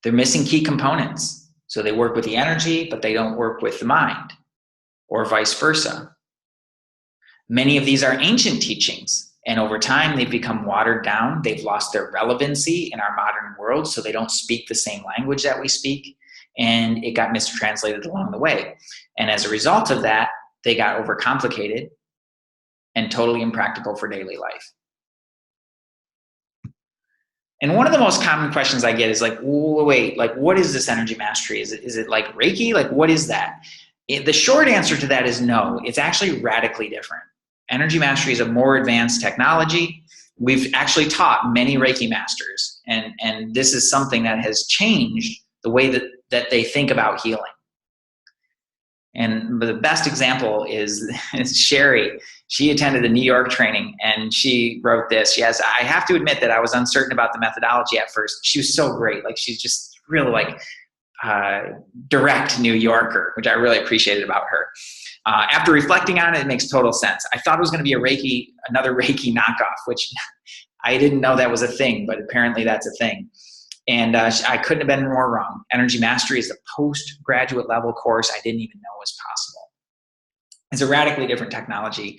They're missing key components. So they work with the energy, but they don't work with the mind, or vice versa. Many of these are ancient teachings, and over time they've become watered down. They've lost their relevancy in our modern world, so they don't speak the same language that we speak, and it got mistranslated along the way. And as a result of that, they got overcomplicated and totally impractical for daily life. And one of the most common questions I get is like, wait, like what is this energy mastery? Is it like Reiki? Like what is that? The short answer to that is no, it's actually radically different. Energy mastery is a more advanced technology. We've actually taught many Reiki masters, and this is something that has changed the way that they think about healing. And the best example is Sherry. She attended a New York training and she wrote this. She has, I have to admit that I was uncertain about the methodology at first. She was so great. Like she's just really like direct New Yorker, which I really appreciated about her. After reflecting on it, it makes total sense. I thought it was going to be another Reiki knockoff, which I didn't know that was a thing, but apparently that's a thing. And I couldn't have been more wrong. Energy Mastery is a postgraduate level course I didn't even know was possible. It's a radically different technology.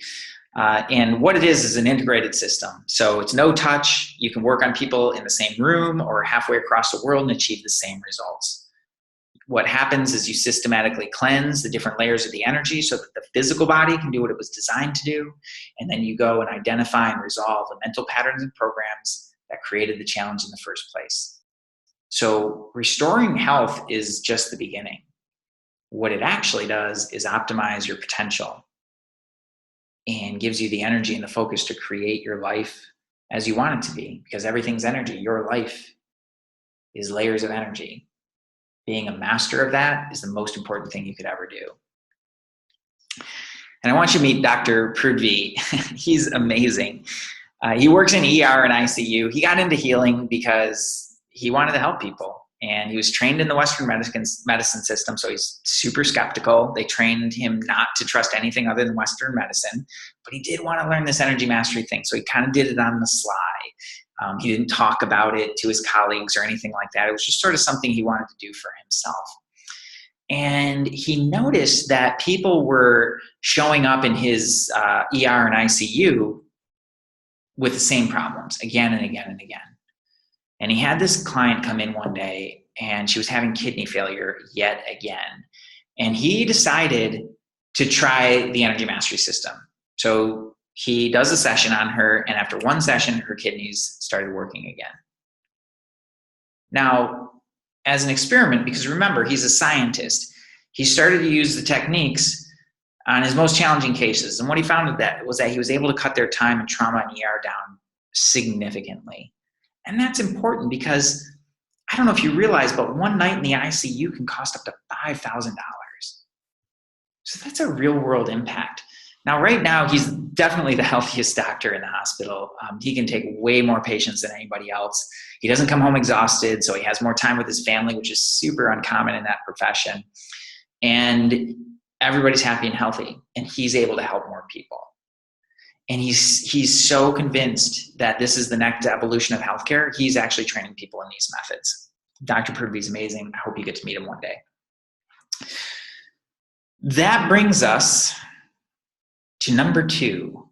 And what it is an integrated system. So it's no touch. You can work on people in the same room or halfway across the world and achieve the same results. What happens is you systematically cleanse the different layers of the energy so that the physical body can do what it was designed to do. And then you go and identify and resolve the mental patterns and programs that created the challenge in the first place. So restoring health is just the beginning. What it actually does is optimize your potential and gives you the energy and the focus to create your life as you want it to be, because everything's energy. Your life is layers of energy. Being a master of that is the most important thing you could ever do. And I want you to meet Dr. Prithvi. He's amazing. He works in ER and ICU. He got into healing because he wanted to help people. And he was trained in the Western medicine system, so he's super skeptical. They trained him not to trust anything other than Western medicine, but he did want to learn this energy mastery thing, so he kind of did it on the sly. He didn't talk about it to his colleagues or anything like that. It was just sort of something he wanted to do for himself. And he noticed that people were showing up in his ER and ICU with the same problems again and again and again. And he had this client come in one day and she was having kidney failure yet again. And he decided to try the energy mastery system. So he does a session on her, and after one session, her kidneys started working again. Now, as an experiment, because remember, he's a scientist, he started to use the techniques on his most challenging cases. And what he found was that he was able to cut their time in trauma and ER down significantly. And that's important because I don't know if you realize, but one night in the ICU can cost up to $5,000. So that's a real world impact. Now, right now, he's definitely the healthiest doctor in the hospital. He can take way more patients than anybody else. He doesn't come home exhausted, so he has more time with his family, which is super uncommon in that profession. And everybody's happy and healthy, and he's able to help more people. And he's so convinced that this is the next evolution of healthcare, he's actually training people in these methods. Dr. Prithvi is amazing. I hope you get to meet him one day. That brings us to number 2,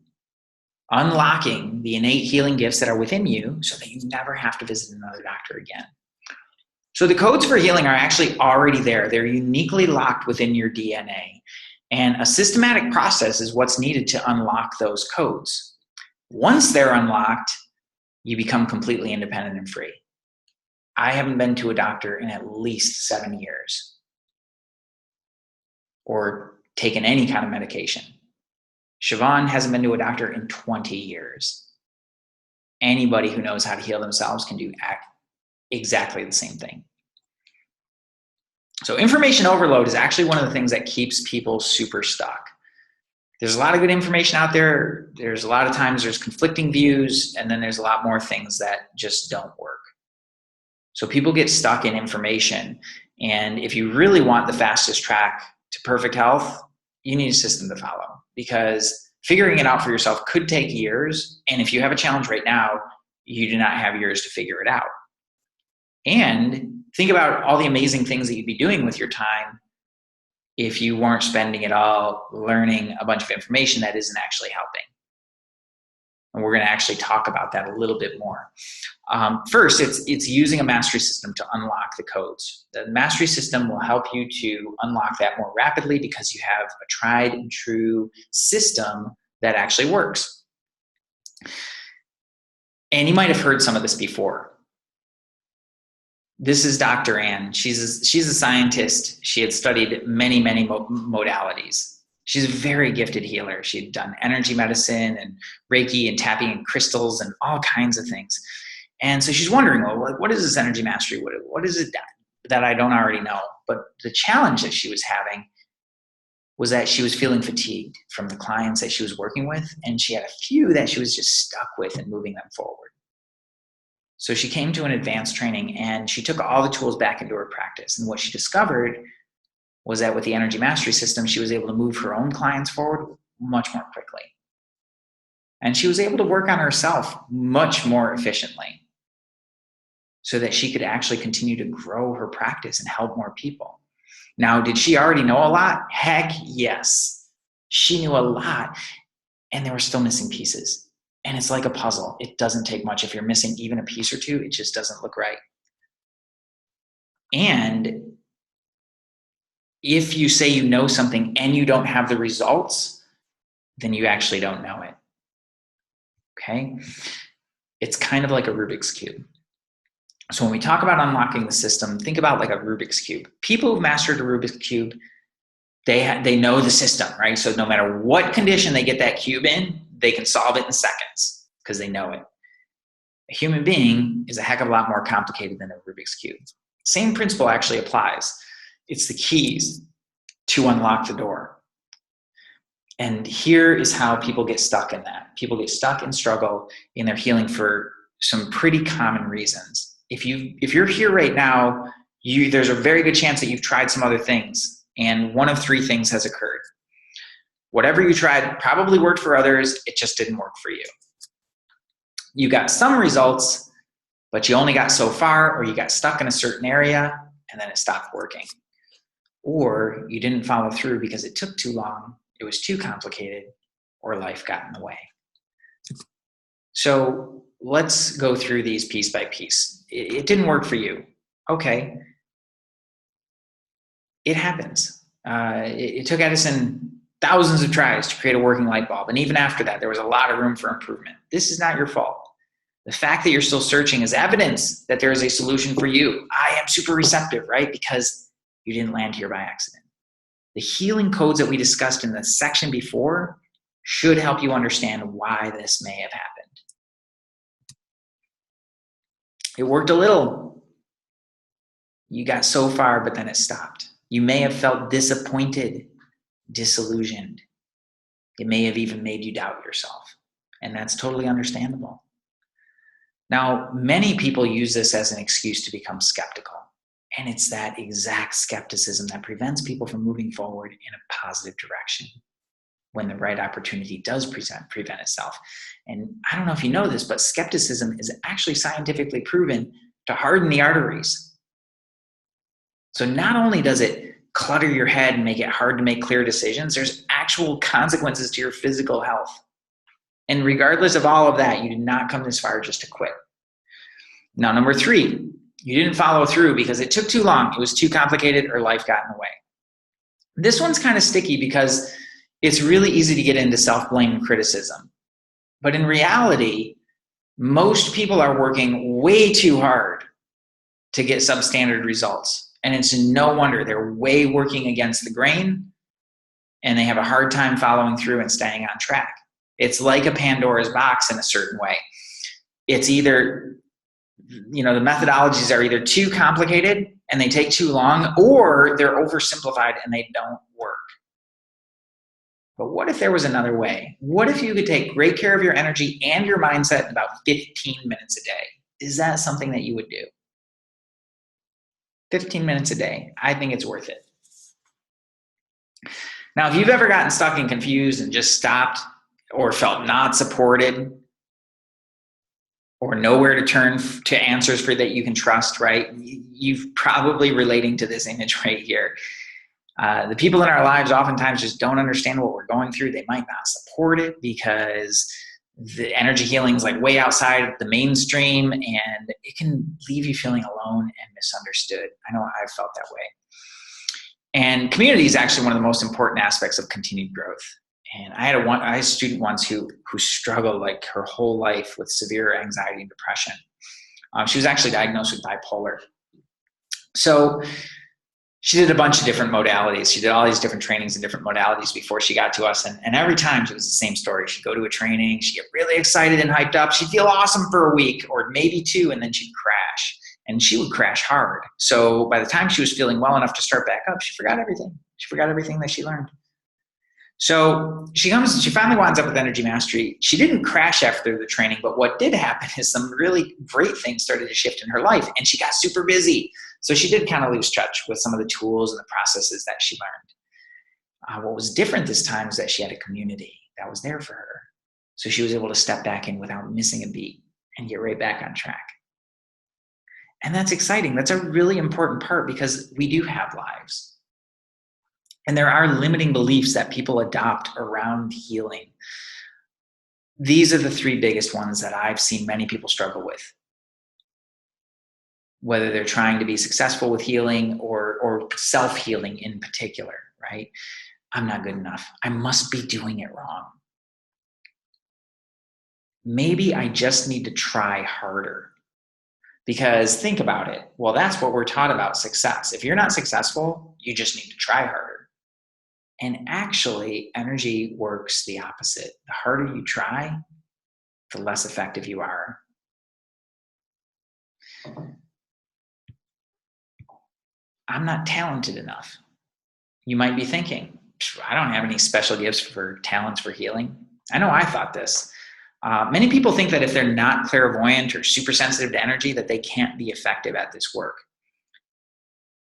unlocking the innate healing gifts that are within you so that you never have to visit another doctor again. So the codes for healing are actually already there. They're uniquely locked within your DNA. And a systematic process is what's needed to unlock those codes. Once they're unlocked, you become completely independent and free. I haven't been to a doctor in at least 7 years or taken any kind of medication. Siobhan hasn't been to a doctor in 20 years. Anybody who knows how to heal themselves can do exactly the same thing. So information overload is actually one of the things that keeps people super stuck. There's a lot of good information out there. There's a lot of times there's conflicting views, and then there's a lot more things that just don't work. So people get stuck in information. And if you really want the fastest track to perfect health, you need a system to follow, because figuring it out for yourself could take years. And if you have a challenge right now, you do not have years to figure it out. And think about all the amazing things that you'd be doing with your time if you weren't spending it all learning a bunch of information that isn't actually helping. And we're going to actually talk about that a little bit more. First, it's using a mastery system to unlock the codes. The mastery system will help you to unlock that more rapidly because you have a tried and true system that actually works. And you might have heard some of this before. This is Dr. Ann. She's a scientist. She had studied many, many modalities. She's a very gifted healer. She had done energy medicine and Reiki and tapping and crystals and all kinds of things. And so she's wondering, well, what is this energy mastery? What is it that I don't already know? But the challenge that she was having was that she was feeling fatigued from the clients that she was working with, and she had a few that she was just stuck with and moving them forward. So she came to an advanced training and she took all the tools back into her practice. And what she discovered was that with the energy mastery system, she was able to move her own clients forward much more quickly. And she was able to work on herself much more efficiently so that she could actually continue to grow her practice and help more people. Now, did she already know a lot? Heck yes. She knew a lot, and there were still missing pieces. And it's like a puzzle. It doesn't take much. If you're missing even a piece or two, it just doesn't look right. And if you say you know something and you don't have the results, then you actually don't know it. Okay? It's kind of like a Rubik's Cube. So when we talk about unlocking the system, think about like a Rubik's Cube. People who've mastered a Rubik's Cube, they know the system, right? So no matter what condition they get that cube in, they can solve it in seconds because they know it. A human being is a heck of a lot more complicated than a Rubik's Cube. Same principle actually applies. It's the keys to unlock the door. And here is how people get stuck in that. People get stuck and struggle in their healing for some pretty common reasons. If you're here right now, there's a very good chance that you've tried some other things, and one of three things has occurred. Whatever you tried probably worked for others, it just didn't work for you. You got some results, but you only got so far, or you got stuck in a certain area, and then it stopped working. Or you didn't follow through because it took too long, it was too complicated, or life got in the way. So let's go through these piece by piece. It didn't work for you. Okay. It happens. It took Edison thousands of tries to create a working light bulb. And even after that, there was a lot of room for improvement. This is not your fault. The fact that you're still searching is evidence that there is a solution for you. I am super receptive, right? Because you didn't land here by accident. The healing codes that we discussed in the section before should help you understand why this may have happened. It worked a little. You got so far, but then it stopped. You may have felt disappointed, disillusioned. It may have even made you doubt yourself. And that's totally understandable. Now, many people use this as an excuse to become skeptical. And it's that exact skepticism that prevents people from moving forward in a positive direction when the right opportunity does present itself. And I don't know if you know this, but skepticism is actually scientifically proven to harden the arteries. So not only does it clutter your head and make it hard to make clear decisions, there's actual consequences to your physical health. And regardless of all of that, you did not come this far just to quit. Now, number 3, you didn't follow through because it took too long, it was too complicated, or life got in the way. This one's kind of sticky because it's really easy to get into self-blame and criticism. But in reality, most people are working way too hard to get substandard results. And it's no wonder they're way working against the grain, and they have a hard time following through and staying on track. It's like a Pandora's box in a certain way. It's either, the methodologies are either too complicated and they take too long, or they're oversimplified and they don't work. But what if there was another way? What if you could take great care of your energy and your mindset in about 15 minutes a day? Is that something that you would do? 15 minutes a day. I think it's worth it. Now, if you've ever gotten stuck and confused and just stopped, or felt not supported, or nowhere to turn to answers for that you can trust, right? You've probably relating to this image right here. The people in our lives oftentimes just don't understand what we're going through. They might not support it because the energy healing is like way outside the mainstream, and it can leave you feeling alone and misunderstood. I know I've felt that way. And community is actually one of the most important aspects of continued growth. And I had a student once who struggled like her whole life with severe anxiety and depression. She was actually diagnosed with bipolar. So she did a bunch of different modalities. She did all these different trainings and different modalities before she got to us. And every time it was the same story. She'd go to a training, she'd get really excited and hyped up. She'd feel awesome for a week or maybe 2, and then she'd crash. And she would crash hard. So by the time she was feeling well enough to start back up, she forgot everything. She forgot everything that she learned. So she finally winds up with Energy Mastery. She didn't crash after the training, but what did happen is some really great things started to shift in her life, and she got super busy. So she did kind of lose touch with some of the tools and the processes that she learned. What was different this time is that she had a community that was there for her. So she was able to step back in without missing a beat and get right back on track. And that's exciting. That's a really important part because we do have lives. And there are limiting beliefs that people adopt around healing. These are the three biggest ones that I've seen many people struggle with. Whether they're trying to be successful with healing or self-healing in particular, right? I'm not good enough. I must be doing it wrong. Maybe I just need to try harder. Because think about it. Well, that's what we're taught about success. If you're not successful, you just need to try harder. And actually, energy works the opposite. The harder you try, the less effective you are. I'm not talented enough. You might be thinking, I don't have any special gifts for talents for healing. I know I thought this. Many people think that if they're not clairvoyant or super sensitive to energy, that they can't be effective at this work.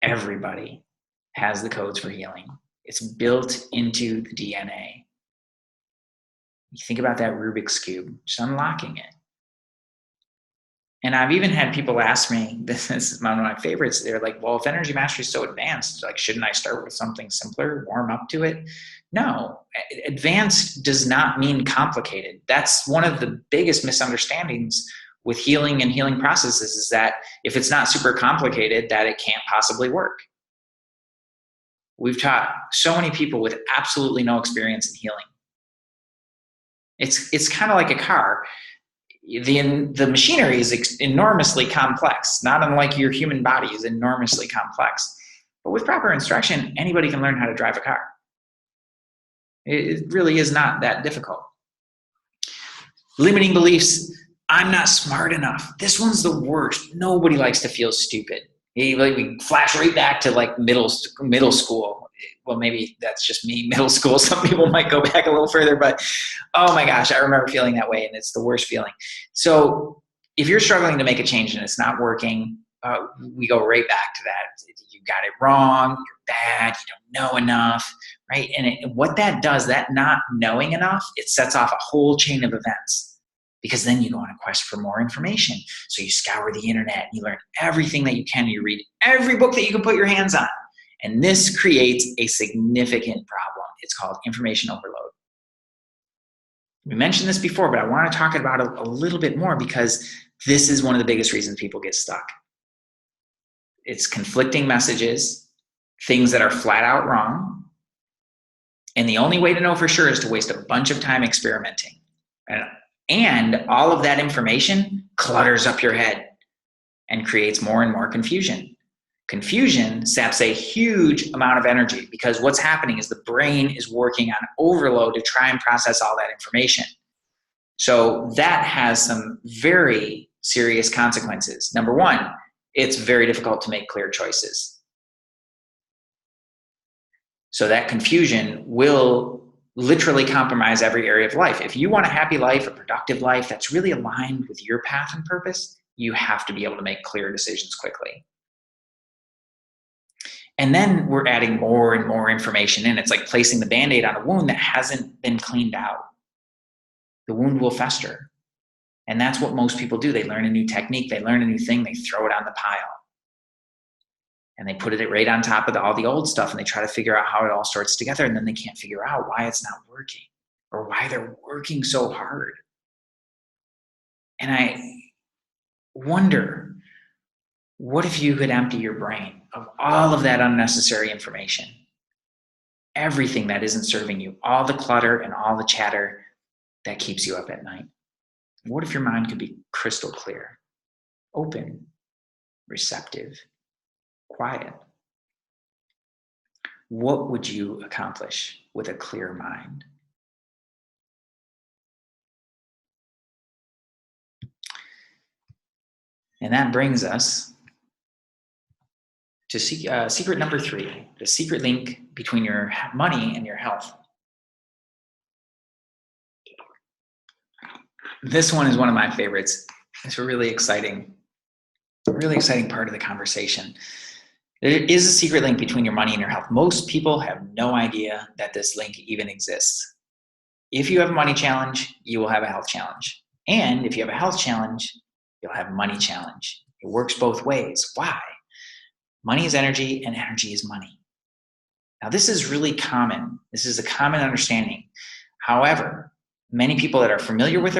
Everybody has the codes for healing. It's built into the DNA. You think about that Rubik's Cube, just unlocking it. And I've even had people ask me, this is one of my favorites, they're like, well, if energy mastery is so advanced, like, shouldn't I start with something simpler, warm up to it? No, advanced does not mean complicated. That's one of the biggest misunderstandings with healing and healing processes, is that if it's not super complicated, that it can't possibly work. We've taught so many people with absolutely no experience in healing. It's kind of like a car. The machinery is enormously complex, not unlike your human body is enormously complex. But with proper instruction, anybody can learn how to drive a car. It really is not that difficult. Limiting beliefs. I'm not smart enough. This one's the worst. Nobody likes to feel stupid. We flash right back to like middle school. Well, maybe that's just me, middle school. Some people might go back a little further, but oh my gosh, I remember feeling that way, and it's the worst feeling. So if you're struggling to make a change and it's not working, we go right back to that. You got it wrong, you're bad, you don't know enough, right? And what that does, that not knowing enough, it sets off a whole chain of events. Because then you go on a quest for more information. So you scour the internet, and you learn everything that you can. You read every book that you can put your hands on. And this creates a significant problem. It's called information overload. We mentioned this before, but I want to talk about it a little bit more because this is one of the biggest reasons people get stuck. It's conflicting messages, things that are flat out wrong. And the only way to know for sure is to waste a bunch of time experimenting. And all of that information clutters up your head and creates more and more confusion. Confusion saps a huge amount of energy because what's happening is the brain is working on overload to try and process all that information. So that has some very serious consequences. Number one, it's very difficult to make clear choices. So that confusion will literally compromise every area of life. If you want a happy life, a productive life that's really aligned with your path and purpose, you have to be able to make clear decisions quickly. And then we're adding more and more information in. It's like placing the Band-Aid on a wound that hasn't been cleaned out. The wound will fester. And that's what most people do. They learn a new technique, they learn a new thing, they throw it on the pile. And they put it right on top of all the old stuff, and they try to figure out how it all sorts together, and then they can't figure out why it's not working or why they're working so hard. And I wonder, what if you could empty your brain of all of that unnecessary information, everything that isn't serving you, all the clutter and all the chatter that keeps you up at night? What if your mind could be crystal clear, open, receptive, quiet? What would you accomplish with a clear mind? And that brings us to secret number 3, the secret link between your money and your health. This one is one of my favorites. It's a really exciting part of the conversation. There is a secret link between your money and your health. Most people have no idea that this link even exists. If you have a money challenge, you will have a health challenge. And if you have a health challenge, you'll have a money challenge. It works both ways. Why? Money is energy and energy is money. Now, this is really common. This is a common understanding. However, many people that are familiar with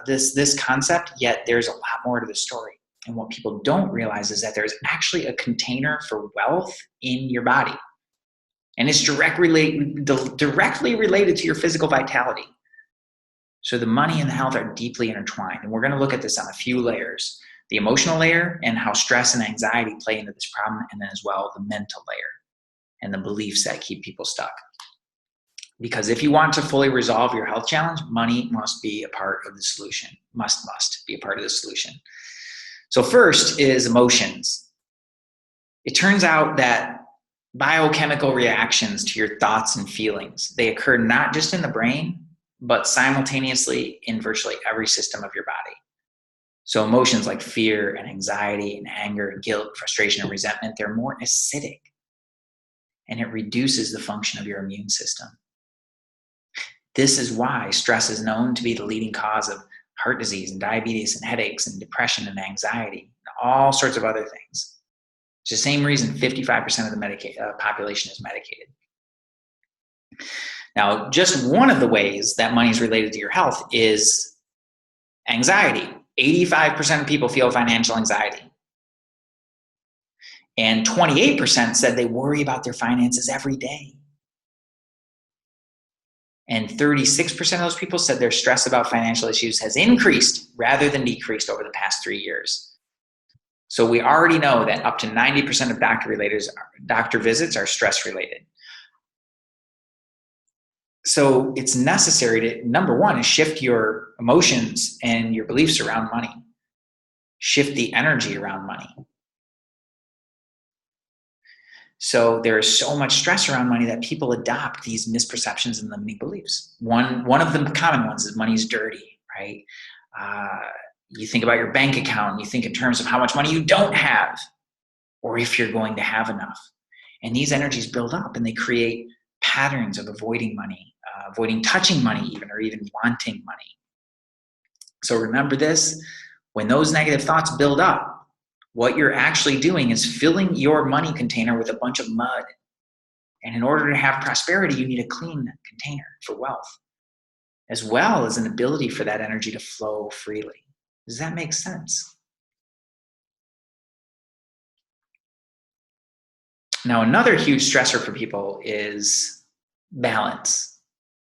this concept, yet there's a lot more to the story. And what people don't realize is that there's actually a container for wealth in your body. And it's directly related to your physical vitality. So the money and the health are deeply intertwined. And we're going to look at this on a few layers. The emotional layer and how stress and anxiety play into this problem, and then as well the mental layer and the beliefs that keep people stuck. Because if you want to fully resolve your health challenge, money must be a part of the solution. Must be a part of the solution. So first is emotions. It turns out that biochemical reactions to your thoughts and feelings, they occur not just in the brain, but simultaneously in virtually every system of your body. So emotions like fear and anxiety and anger and guilt, frustration and resentment, they're more acidic, and it reduces the function of your immune system. This is why stress is known to be the leading cause of heart disease and diabetes and headaches and depression and anxiety and all sorts of other things. It's the same reason 55% of the population is medicated. Now, just one of the ways that money is related to your health is anxiety. 85% of people feel financial anxiety. And 28% said they worry about their finances every day. And 36% of those people said their stress about financial issues has increased rather than decreased over the past 3 years. So we already know that up to 90% of doctor visits are stress related. So it's necessary to, number one, is shift your emotions and your beliefs around money. Shift the energy around money. So there is so much stress around money that people adopt these misperceptions and limiting beliefs. One of the common ones is money's dirty, right? You think about your bank account, and you think in terms of how much money you don't have, or if you're going to have enough. And these energies build up and they create patterns of avoiding money, avoiding touching money even, or even wanting money. So remember this, when those negative thoughts build up, what you're actually doing is filling your money container with a bunch of mud. And in order to have prosperity, you need a clean container for wealth, as well as an ability for that energy to flow freely. Does that make sense? Now, another huge stressor for people is balance.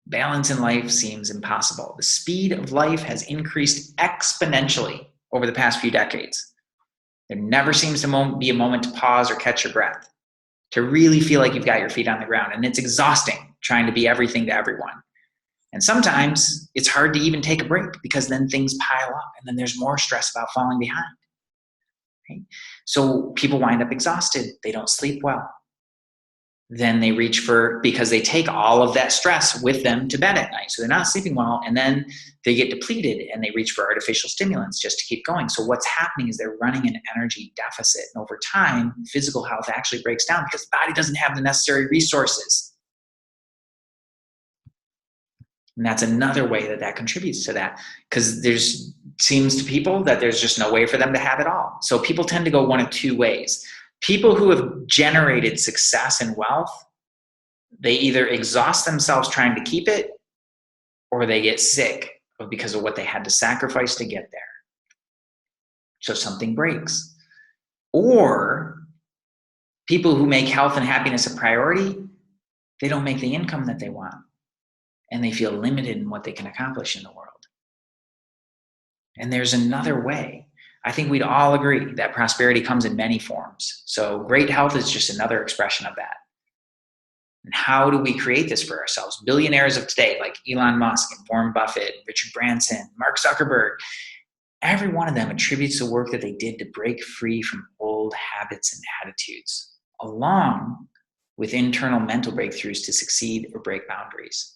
Balance in life seems impossible. The speed of life has increased exponentially over the past few decades. There never seems to be a moment to pause or catch your breath, to really feel like you've got your feet on the ground. And it's exhausting trying to be everything to everyone. And sometimes it's hard to even take a break because then things pile up and then there's more stress about falling behind. Right? So people wind up exhausted. They don't sleep well. Then they reach for, because they take all of that stress with them to bed at night. So they're not sleeping well, and then they get depleted and they reach for artificial stimulants just to keep going. So what's happening is they're running an energy deficit. And over time, physical health actually breaks down because the body doesn't have the necessary resources. And that's another way that contributes to that, because there's seems to people that there's just no way for them to have it all. So people tend to go one of two ways. People who have generated success and wealth, they either exhaust themselves trying to keep it, or they get sick because of what they had to sacrifice to get there. So something breaks. Or people who make health and happiness a priority, they don't make the income that they want, and they feel limited in what they can accomplish in the world. And there's another way. I think we'd all agree that prosperity comes in many forms. So great health is just another expression of that. And how do we create this for ourselves? Billionaires of today, like Elon Musk and Warren Buffett, Richard Branson, Mark Zuckerberg, every one of them attributes the work that they did to break free from old habits and attitudes, along with internal mental breakthroughs to succeed or break boundaries.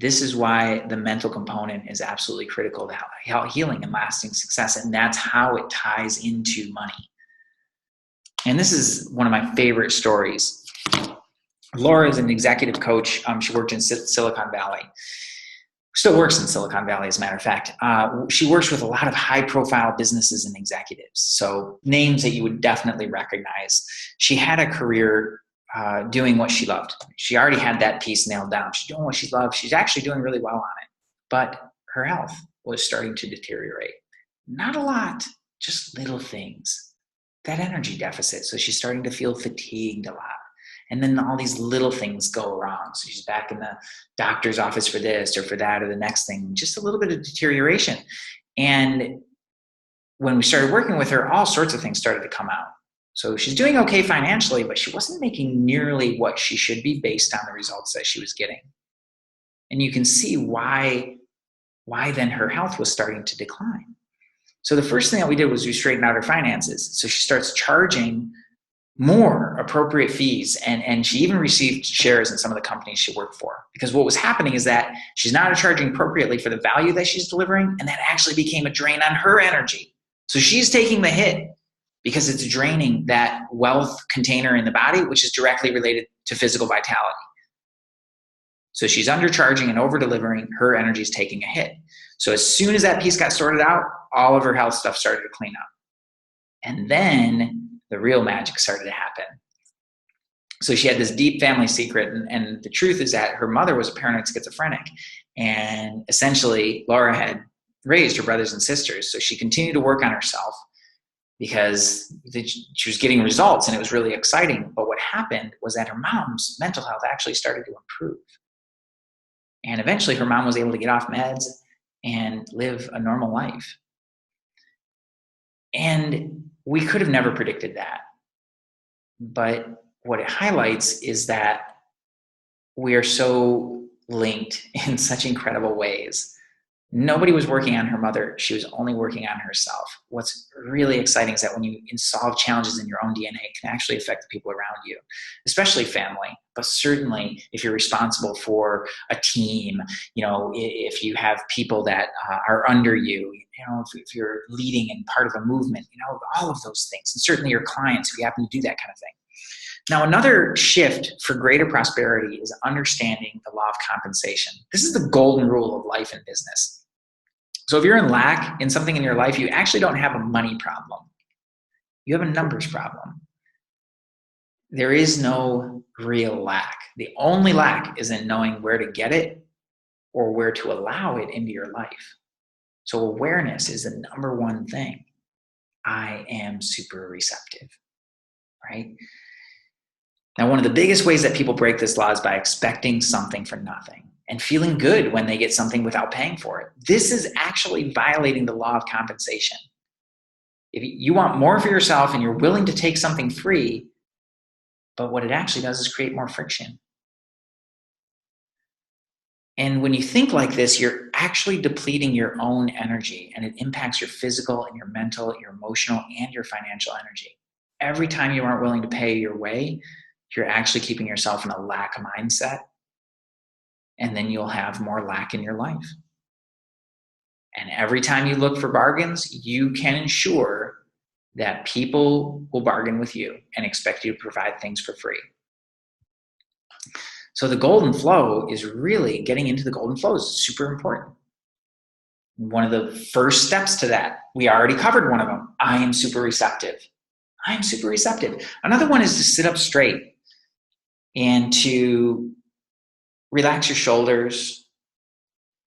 This is why the mental component is absolutely critical to healing and lasting success. And that's how it ties into money. And this is one of my favorite stories. Laura is an executive coach. She worked in Silicon Valley. Still works in Silicon Valley, as a matter of fact. She works with a lot of high-profile businesses and executives, so names that you would definitely recognize. She had a career doing what she loved. She already had that piece nailed down. She's doing what she loved. She's actually doing really well on it. But her health was starting to deteriorate. Not a lot, just little things. That energy deficit. So she's starting to feel fatigued a lot. And then all these little things go wrong. So she's back in the doctor's office for this or for that or the next thing. Just a little bit of deterioration. And when we started working with her, all sorts of things started to come out. So she's doing okay financially, but she wasn't making nearly what she should be based on the results that she was getting. And you can see why then her health was starting to decline. So the first thing that we did was we straightened out her finances. So she starts charging more appropriate fees, and she even received shares in some of the companies she worked for. Because what was happening is that she's not charging appropriately for the value that she's delivering, and that actually became a drain on her energy. So she's taking the hit because it's draining that wealth container in the body, which is directly related to physical vitality. So she's undercharging and over-delivering, her energy is taking a hit. So as soon as that piece got sorted out, all of her health stuff started to clean up. And then the real magic started to happen. So she had this deep family secret, and the truth is that her mother was a paranoid schizophrenic, and essentially Laura had raised her brothers and sisters. So she continued to work on herself because she was getting results, and it was really exciting. But what happened was that her mom's mental health actually started to improve. And eventually her mom was able to get off meds and live a normal life. And we could have never predicted that. But what it highlights is that we are so linked in such incredible ways. Nobody was working on her mother. She was only working on herself. What's really exciting is that when you solve challenges in your own DNA, it can actually affect the people around you, especially family. But certainly if you're responsible for a team, if you have people that are under you, if you're leading and part of a movement, all of those things. And certainly your clients, if you happen to do that kind of thing. Now, another shift for greater prosperity is understanding the law of compensation. This is the golden rule of life and business. So if you're in lack in something in your life, you actually don't have a money problem. You have a numbers problem. There is no real lack. The only lack is in knowing where to get it or where to allow it into your life. So awareness is the number one thing. I am super receptive, right? Now, one of the biggest ways that people break this law is by expecting something for nothing and feeling good when they get something without paying for it. This is actually violating the law of compensation. If you want more for yourself and you're willing to take something free, but what it actually does is create more friction. And when you think like this, you're actually depleting your own energy, and it impacts your physical and your mental, your emotional, and your financial energy. Every time you aren't willing to pay your way, you're actually keeping yourself in a lack mindset, and then you'll have more lack in your life. And every time you look for bargains, you can ensure that people will bargain with you and expect you to provide things for free. So the golden flow is really getting into the golden flow is super important. One of the first steps to that, we already covered one of them. I am super receptive. I am super receptive. Another one is to sit up straight and to relax your shoulders.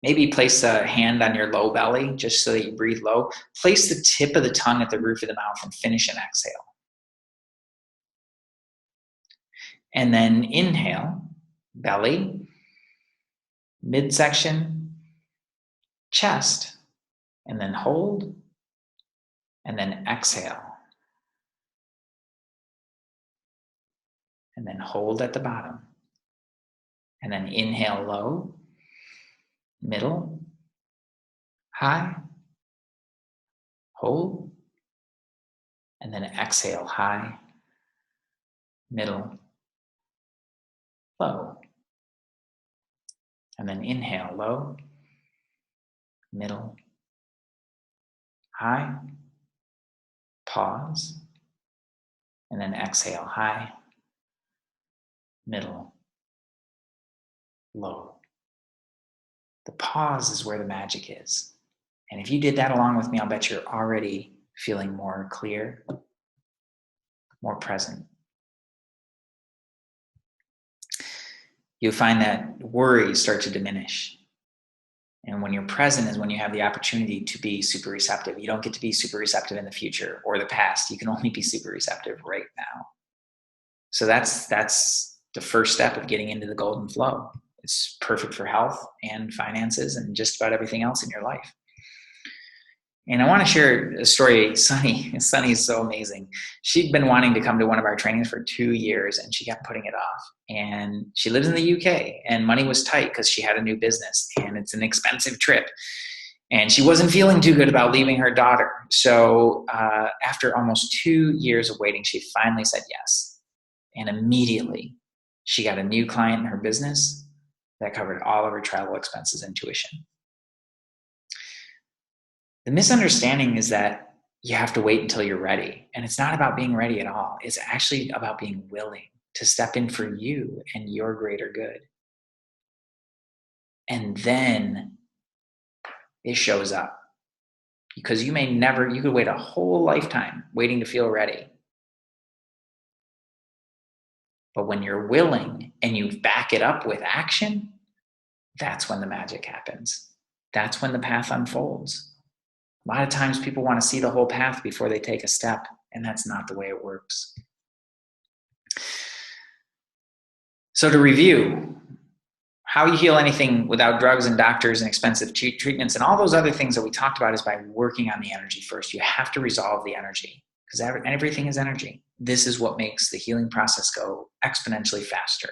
Maybe place a hand on your low belly just so that you breathe low. Place the tip of the tongue at the roof of the mouth and finish an exhale. And then inhale, belly, midsection, chest, and then hold, and then exhale. And then hold at the bottom. And then inhale low, middle, high, hold, and then exhale high, middle, low. And then inhale, low, middle, high, pause, and then exhale, high, middle, low. The pause is where the magic is. And if you did that along with me, I'll bet you're already feeling more clear, more present. You'll find that worries start to diminish. And when you're present is when you have the opportunity to be super receptive. You don't get to be super receptive in the future or the past. You can only be super receptive right now. So that's the first step of getting into the golden flow. It's perfect for health and finances and just about everything else in your life. And I want to share a story. Sunny is so amazing. She'd been wanting to come to one of our trainings for 2 years and she kept putting it off. And she lives in the UK and money was tight because she had a new business and it's an expensive trip. And she wasn't feeling too good about leaving her daughter. So after almost 2 years of waiting, she finally said yes. And immediately she got a new client in her business that covered all of her travel expenses and tuition. The misunderstanding is that you have to wait until you're ready. And it's not about being ready at all. It's actually about being willing to step in for you and your greater good. And then it shows up. Because you could wait a whole lifetime waiting to feel ready. But when you're willing and you back it up with action, that's when the magic happens. That's when the path unfolds. A lot of times people want to see the whole path before they take a step, and that's not the way it works. So to review, how you heal anything without drugs and doctors and expensive treatments and all those other things that we talked about is by working on the energy first. You have to resolve the energy because everything is energy. This is what makes the healing process go exponentially faster.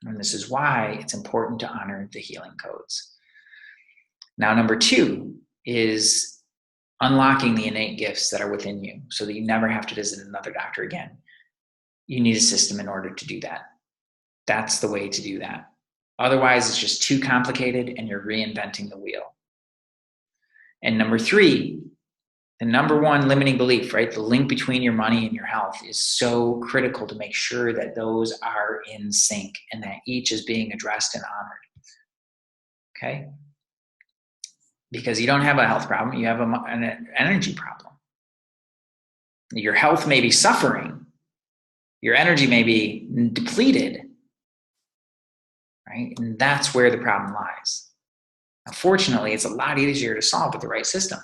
And this is why it's important to honor the healing codes. Now, number 2 is unlocking the innate gifts that are within you so that you never have to visit another doctor again. You need a system in order to do that. That's the way to do that. Otherwise, it's just too complicated and you're reinventing the wheel. And number 3, the number 1 limiting belief, right? The link between your money and your health is so critical to make sure that those are in sync and that each is being addressed and honored. Okay? Because you don't have a health problem, you have an energy problem. Your health may be suffering, your energy may be depleted, right? And that's where the problem lies. Unfortunately, it's a lot easier to solve with the right system.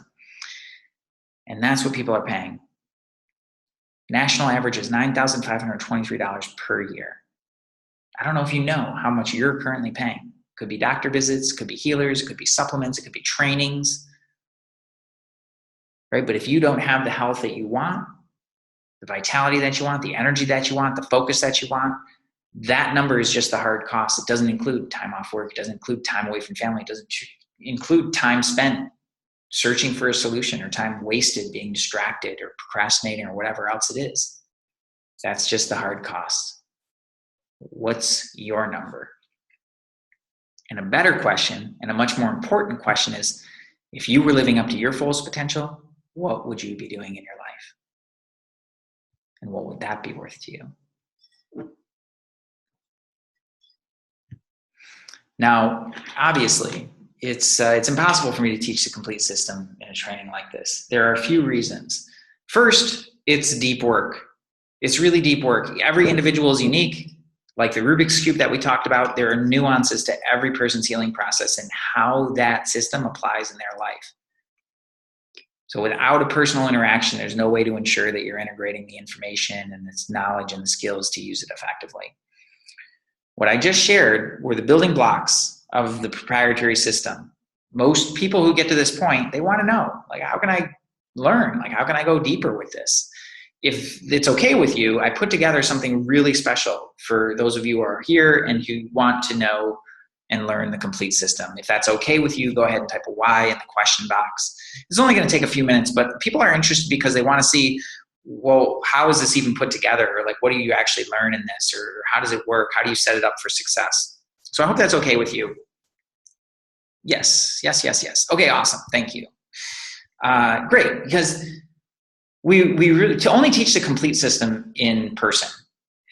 And that's what people are paying. National average is $9,523 per year. I don't know if you know how much you're currently paying. Could be doctor visits, could be healers, it could be supplements, it could be trainings, right? But if you don't have the health that you want, the vitality that you want, the energy that you want, the focus that you want, that number is just the hard cost. It doesn't include time off work. It doesn't include time away from family. It doesn't include time spent searching for a solution or time wasted being distracted or procrastinating or whatever else it is. That's just the hard cost. What's your number? And a better question, and a much more important question is, if you were living up to your fullest potential, what would you be doing in your life? And what would that be worth to you? Now, obviously, it's impossible for me to teach the complete system in a training like this. There are a few reasons. First, it's deep work. It's really deep work. Every individual is unique. Like the Rubik's Cube that we talked about, there are nuances to every person's healing process and how that system applies in their life. So without a personal interaction, there's no way to ensure that you're integrating the information and its knowledge and the skills to use it effectively. What I just shared were the building blocks of the proprietary system. Most people who get to this point, they want to know, like, how can I learn? Like, how can I go deeper with this? If it's okay with you, I put together something really special for those of you who are here and who want to know and learn the complete system. If that's okay with you, go ahead and type a Y in the question box. It's only going to take a few minutes, but people are interested because they want to see, well, how is this even put together? Or like, what do you actually learn in this? Or how does it work? How do you set it up for success? So I hope that's okay with you. Yes, yes, yes, yes. Okay, awesome. Thank you. Great, because we really, to only teach the complete system in person,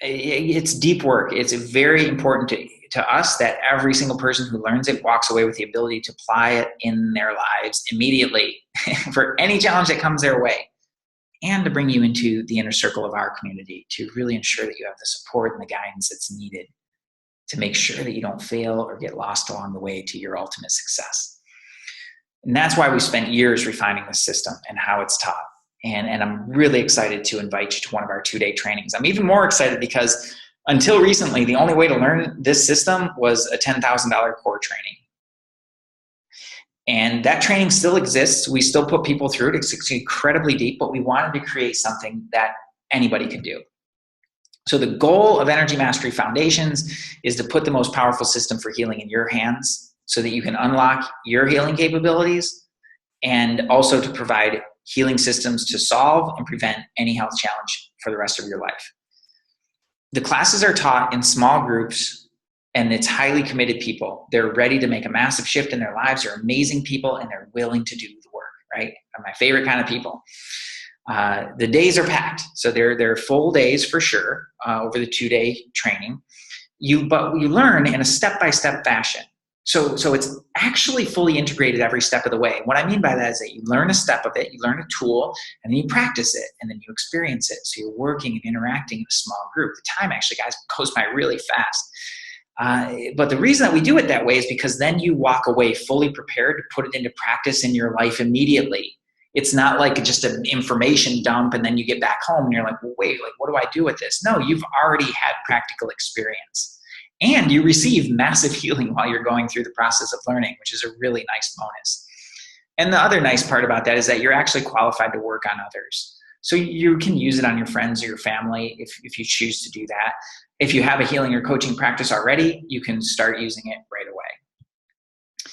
it's deep work. It's very important to us that every single person who learns it walks away with the ability to apply it in their lives immediately for any challenge that comes their way, and to bring you into the inner circle of our community to really ensure that you have the support and the guidance that's needed to make sure that you don't fail or get lost along the way to your ultimate success. And that's why we spent years refining the system and how it's taught. And I'm really excited to invite you to one of our 2-day trainings. I'm even more excited because until recently, the only way to learn this system was a $10,000 core training. And that training still exists. We still put people through it. It's incredibly deep, but we wanted to create something that anybody could do. So the goal of Energy Mastery Foundations is to put the most powerful system for healing in your hands so that you can unlock your healing capabilities, and also to provide healing systems to solve and prevent any health challenge for the rest of your life. The classes are taught in small groups, and it's highly committed people. They're ready to make a massive shift in their lives. They're amazing people, and they're willing to do the work, right? They're my favorite kind of people. The days are packed, so they're full days for sure over the 2-day training. But you learn in a step-by-step fashion. So it's actually fully integrated every step of the way. What I mean by that is that you learn a step of it, you learn a tool, and then you practice it, and then you experience it. So you're working and interacting in a small group. The time actually, guys, goes by really fast. But the reason that we do it that way is because then you walk away fully prepared to put it into practice in your life immediately. It's not like just an information dump and then you get back home and you're like, well, wait, like, what do I do with this? No, you've already had practical experience. And you receive massive healing while you're going through the process of learning, which is a really nice bonus. And the other nice part about that is that you're actually qualified to work on others. So you can use it on your friends or your family if you choose to do that. If you have a healing or coaching practice already, you can start using it right away.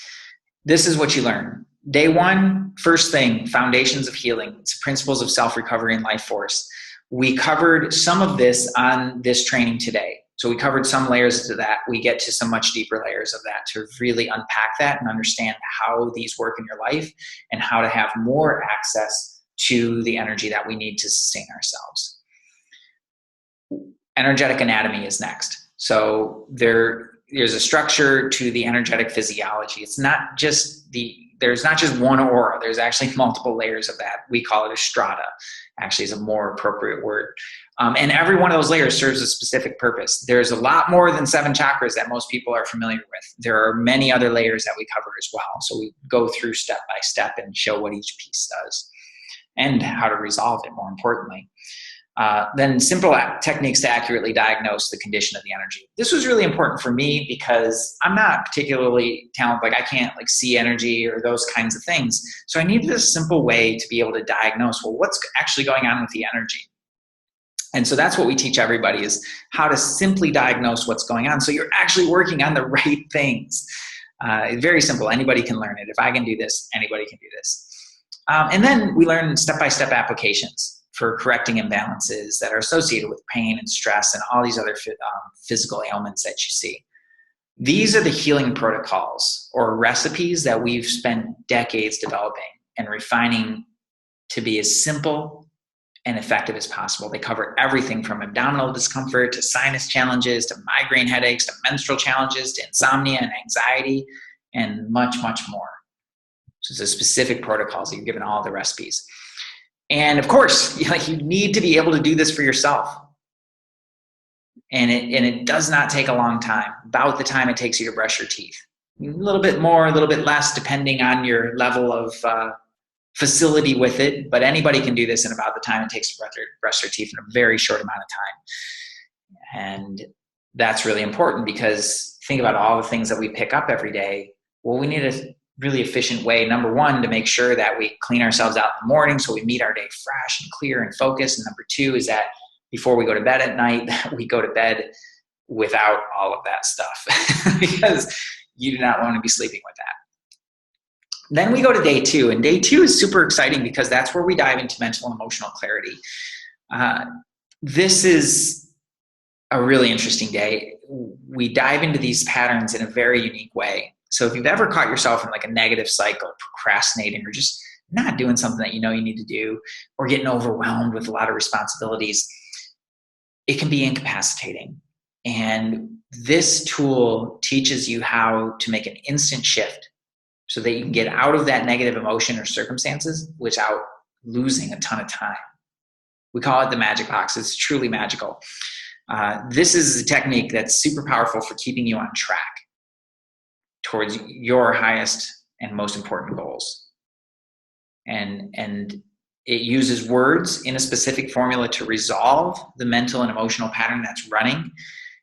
This is what you learn. Day 1, first thing, foundations of healing. It's principles of self-recovery and life force. We covered some of this on this training today. So we covered some layers to that. We get to some much deeper layers of that to really unpack that and understand how these work in your life and how to have more access to the energy that we need to sustain ourselves. Energetic anatomy is next. So there's a structure to the energetic physiology. It's not just there's not just one aura. There's actually multiple layers of that. We call it a strata, actually is a more appropriate word. And every one of those layers serves a specific purpose. There's a lot more than 7 chakras that most people are familiar with. There are many other layers that we cover as well. So we go through step by step and show what each piece does and how to resolve it, more importantly. Then simple techniques to accurately diagnose the condition of the energy. This was really important for me because I'm not particularly talented. Like I can't see energy or those kinds of things. So I needed a simple way to be able to diagnose, well, what's actually going on with the energy? And so that's what we teach everybody, is how to simply diagnose what's going on so you're actually working on the right things. Very simple. Anybody can learn it. If I can do this, anybody can do this. And then we learn step-by-step applications for correcting imbalances that are associated with pain and stress and all these other physical ailments that you see. These are the healing protocols or recipes that we've spent decades developing and refining to be as simple and effective as possible. They cover everything from abdominal discomfort to sinus challenges to migraine headaches to menstrual challenges to insomnia and anxiety and much, much more. So it's a specific protocols that you're given all the recipes. And of course, you need to be able to do this for yourself. And it does not take a long time, about the time it takes you to brush your teeth. A little bit more, a little bit less, depending on your level of facility with it, but anybody can do this in about the time it takes to brush their teeth in a very short amount of time. And that's really important because think about all the things that we pick up every day. Well, we need a really efficient way, number one, to make sure that we clean ourselves out in the morning so we meet our day fresh and clear and focused. And number two is that before we go to bed at night, we go to bed without all of that stuff because you do not want to be sleeping with that. Then we go to day 2, and day 2 is super exciting because that's where we dive into mental and emotional clarity. This is a really interesting day. We dive into these patterns in a very unique way. So if you've ever caught yourself in like a negative cycle, procrastinating, or just not doing something that you know you need to do, or getting overwhelmed with a lot of responsibilities, it can be incapacitating. And this tool teaches you how to make an instant shift so that you can get out of that negative emotion or circumstances without losing a ton of time. We call it the magic box. It's truly magical. This is a technique that's super powerful for keeping you on track towards your highest and most important goals. And it uses words in a specific formula to resolve the mental and emotional pattern that's running.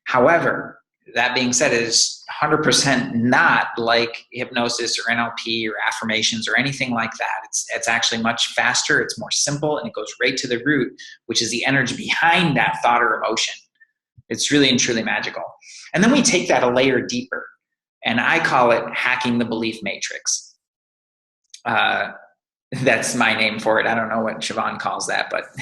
However, that being said, it is 100% not like hypnosis or NLP or affirmations or anything like that. It's actually much faster, it's more simple, and it goes right to the root, which is the energy behind that thought or emotion. It's really and truly magical. And then we take that a layer deeper, and I call it hacking the belief matrix. That's my name for it. I don't know what Siobhan calls that, but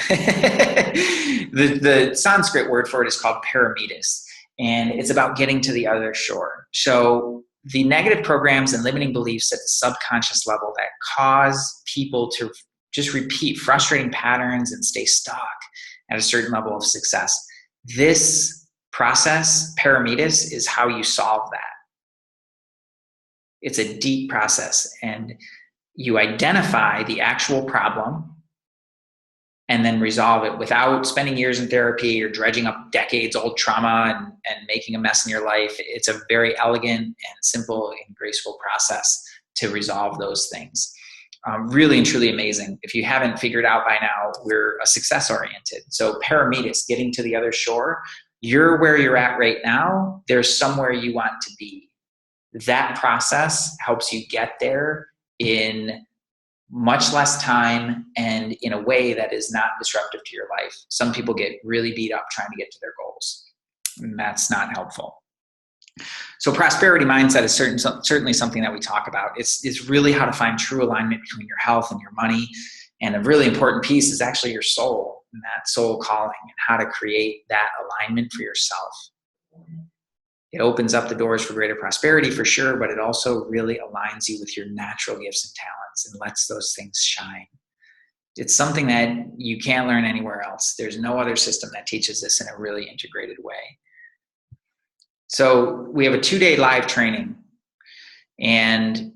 the Sanskrit word for it is called paramitas, and it's about getting to the other shore. So the negative programs and limiting beliefs at the subconscious level that cause people to just repeat frustrating patterns and stay stuck at a certain level of success. This process, paramitas, is how you solve that. It's a deep process, and you identify the actual problem and then resolve it without spending years in therapy or dredging up decades old trauma and making a mess in your life. It's a very elegant and simple and graceful process to resolve those things. Really and truly amazing. If you haven't figured out by now, we're a success oriented. So paramitas, getting to the other shore, you're where you're at right now. There's somewhere you want to be. That process helps you get there in much less time and in a way that is not disruptive to your life. Some people get really beat up trying to get to their goals, and that's not helpful. So prosperity mindset is certainly something that we talk about. It's really how to find true alignment between your health and your money. And a really important piece is actually your soul and that soul calling, and how to create that alignment for yourself. It opens up the doors for greater prosperity for sure, but it also really aligns you with your natural gifts and talents and lets those things shine. It's something that you can't learn anywhere else. There's no other system that teaches this in a really integrated way. So we have a 2-day live training, and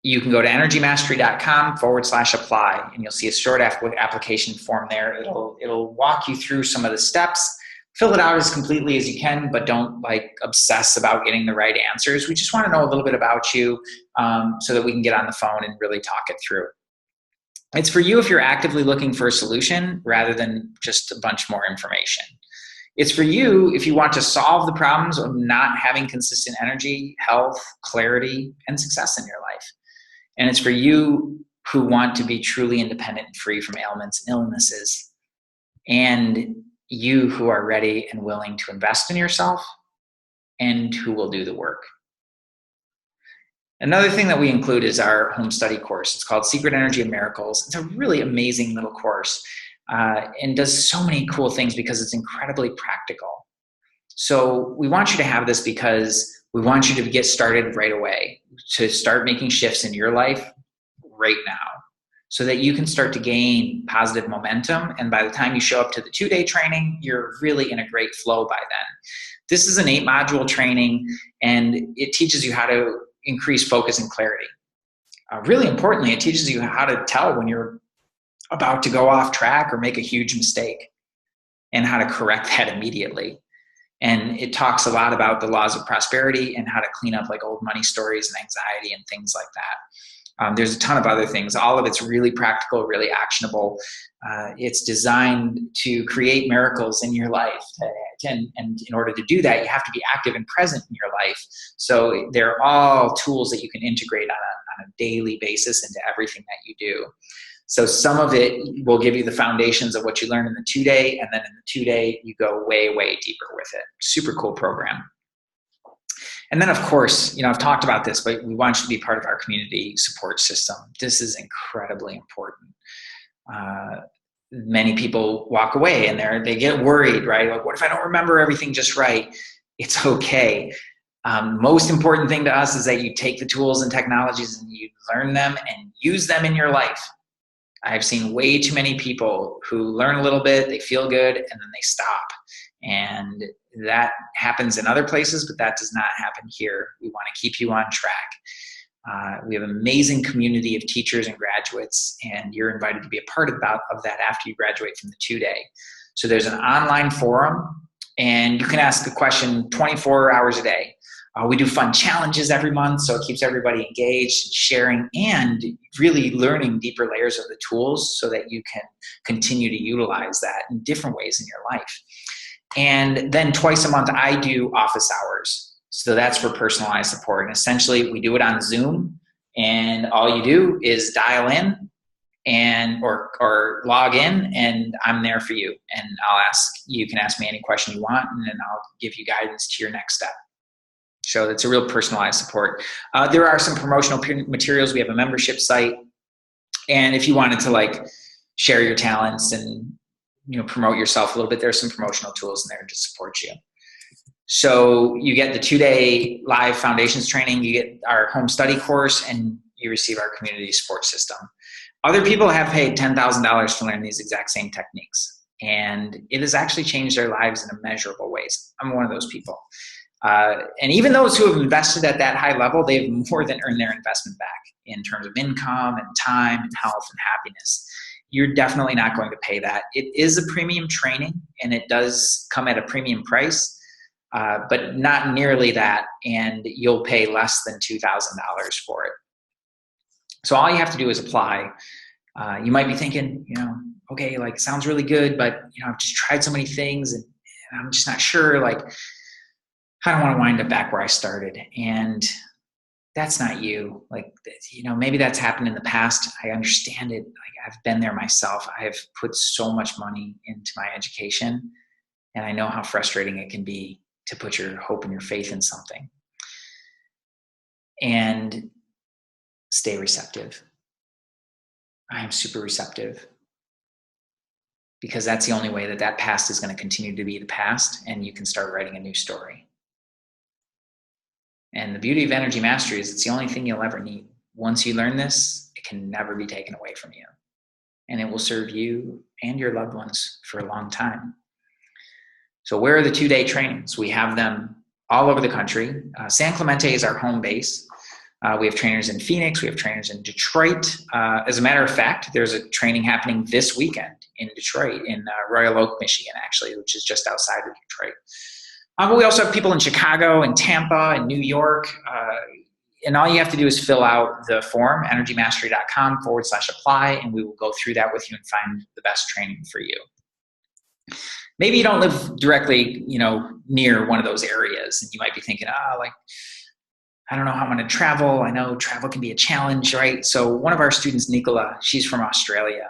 you can go to energymastery.com/apply, and you'll see a short application form there. It'll walk you through some of the steps. Fill it out as completely as you can, but don't obsess about getting the right answers. We just want to know a little bit about you so that we can get on the phone and really talk it through. It's for you if you're actively looking for a solution rather than just a bunch more information. It's for you if you want to solve the problems of not having consistent energy, health, clarity, and success in your life. And it's for you who want to be truly independent and free from ailments and illnesses, and you who are ready and willing to invest in yourself and who will do the work. Another thing that we include is our home study course. It's called Secret Energy of Miracles. It's a really amazing little course and does so many cool things because it's incredibly practical. So we want you to have this because we want you to get started right away, to start making shifts in your life right now, so that you can start to gain positive momentum. And by the time you show up to the 2-day training, you're really in a great flow by then. This is an 8-module training, and it teaches you how to increase focus and clarity. Really importantly, it teaches you how to tell when you're about to go off track or make a huge mistake, and how to correct that immediately. And it talks a lot about the laws of prosperity and how to clean up old money stories and anxiety and things like that. There's a ton of other things. All of it's really practical, really actionable. It's designed to create miracles in your life. And in order to do that, you have to be active and present in your life. So they're all tools that you can integrate on a daily basis into everything that you do. So some of it will give you the foundations of what you learn in the 2-day, and then in the 2-day, you go way, way deeper with it. Super cool program. And then, of course, I've talked about this, but we want you to be part of our community support system. This is incredibly important. Many people walk away and they get worried, right? What if I don't remember everything just right? It's okay. Most important thing to us is that you take the tools and technologies and you learn them and use them in your life. I've seen way too many people who learn a little bit, they feel good, and then they stop. And that happens in other places, but that does not happen here. We want to keep you on track. We have an amazing community of teachers and graduates, and you're invited to be a part of that after you graduate from the 2-day. So there's an online forum, and you can ask a question 24 hours a day. We do fun challenges every month, so it keeps everybody engaged, sharing, and really learning deeper layers of the tools so that you can continue to utilize that in different ways in your life. And then twice a month, I do office hours. So that's for personalized support. And essentially, we do it on Zoom, and all you do is dial in and or log in, and I'm there for you. And you can ask me any question you want, and then I'll give you guidance to your next step. So it's a real personalized support. There are some promotional materials. We have a membership site. And if you wanted to share your talents and promote yourself a little bit, there's some promotional tools in there to support you. So you get the 2-day live foundations training, you get our home study course, and you receive our community support system. Other people have paid $10,000 to learn these exact same techniques. And it has actually changed their lives in immeasurable ways. I'm one of those people. And even those who have invested at that high level, they've more than earned their investment back in terms of income and time and health and happiness. You're definitely not going to pay that. It is a premium training, and it does come at a premium price, but not nearly that, and you'll pay less than $2,000 for it. So all you have to do is apply. You might be thinking, okay, sounds really good, but I've just tried so many things, and I'm just not sure, I don't want to wind up back where I started. And that's not you. Maybe that's happened in the past. I understand it. I've been there myself. I have put so much money into my education, and I know how frustrating it can be to put your hope and your faith in something. And stay receptive. I am super receptive, because that's the only way that past is going to continue to be the past, and you can start writing a new story. And the beauty of energy mastery is it's the only thing you'll ever need. Once you learn this, it can never be taken away from you. And it will serve you and your loved ones for a long time. So where are the 2-day trainings? We have them all over the country. San Clemente is our home base. We have trainers in Phoenix. We have trainers in Detroit. As a matter of fact, there's a training happening this weekend in Detroit, in Royal Oak, Michigan, actually, which is just outside of Detroit. But we also have people in Chicago and Tampa and New York. And all you have to do is fill out the form, energymastery.com/apply, and we will go through that with you and find the best training for you. Maybe you don't live directly, near one of those areas, and you might be thinking, I don't know how I'm going to travel. I know travel can be a challenge, right? So one of our students, Nicola, she's from Australia,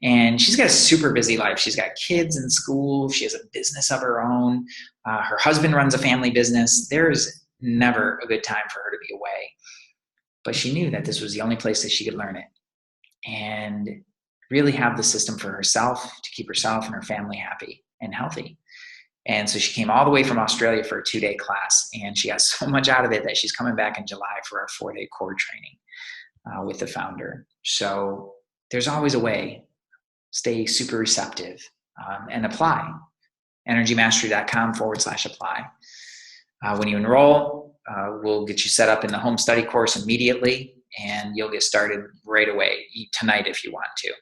and she's got a super busy life. She's got kids in school. She has a business of her own. Her husband runs a family business. There's never a good time for her to be away. But she knew that this was the only place that she could learn it and really have the system for herself to keep herself and her family happy and healthy. And so she came all the way from Australia for a 2-day class, and she got so much out of it that she's coming back in July for our 4-day core training with the founder. So there's always a way. Stay super receptive and apply. energymastery.com/apply. When you enroll, we'll get you set up in the home study course immediately, and you'll get started right away, tonight if you want to.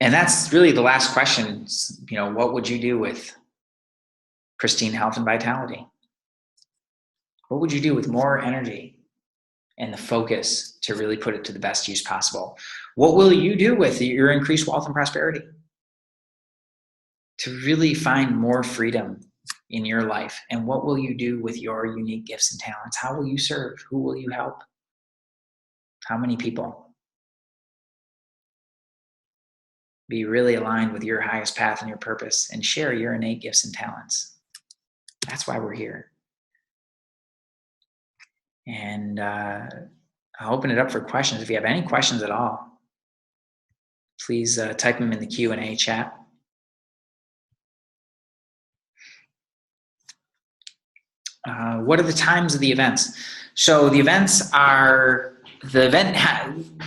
And that's really the last question. What would you do with pristine health and vitality? What would you do with more energy and the focus to really put it to the best use possible? What will you do with your increased wealth and prosperity to really find more freedom in your life? And what will you do with your unique gifts and talents? How will you serve? Who will you help? How many people? Be really aligned with your highest path and your purpose, and share your innate gifts and talents. That's why we're here. And I'll open it up for questions. If you have any questions at all, please type them in the Q&A chat. What are the times of the events? So the events are,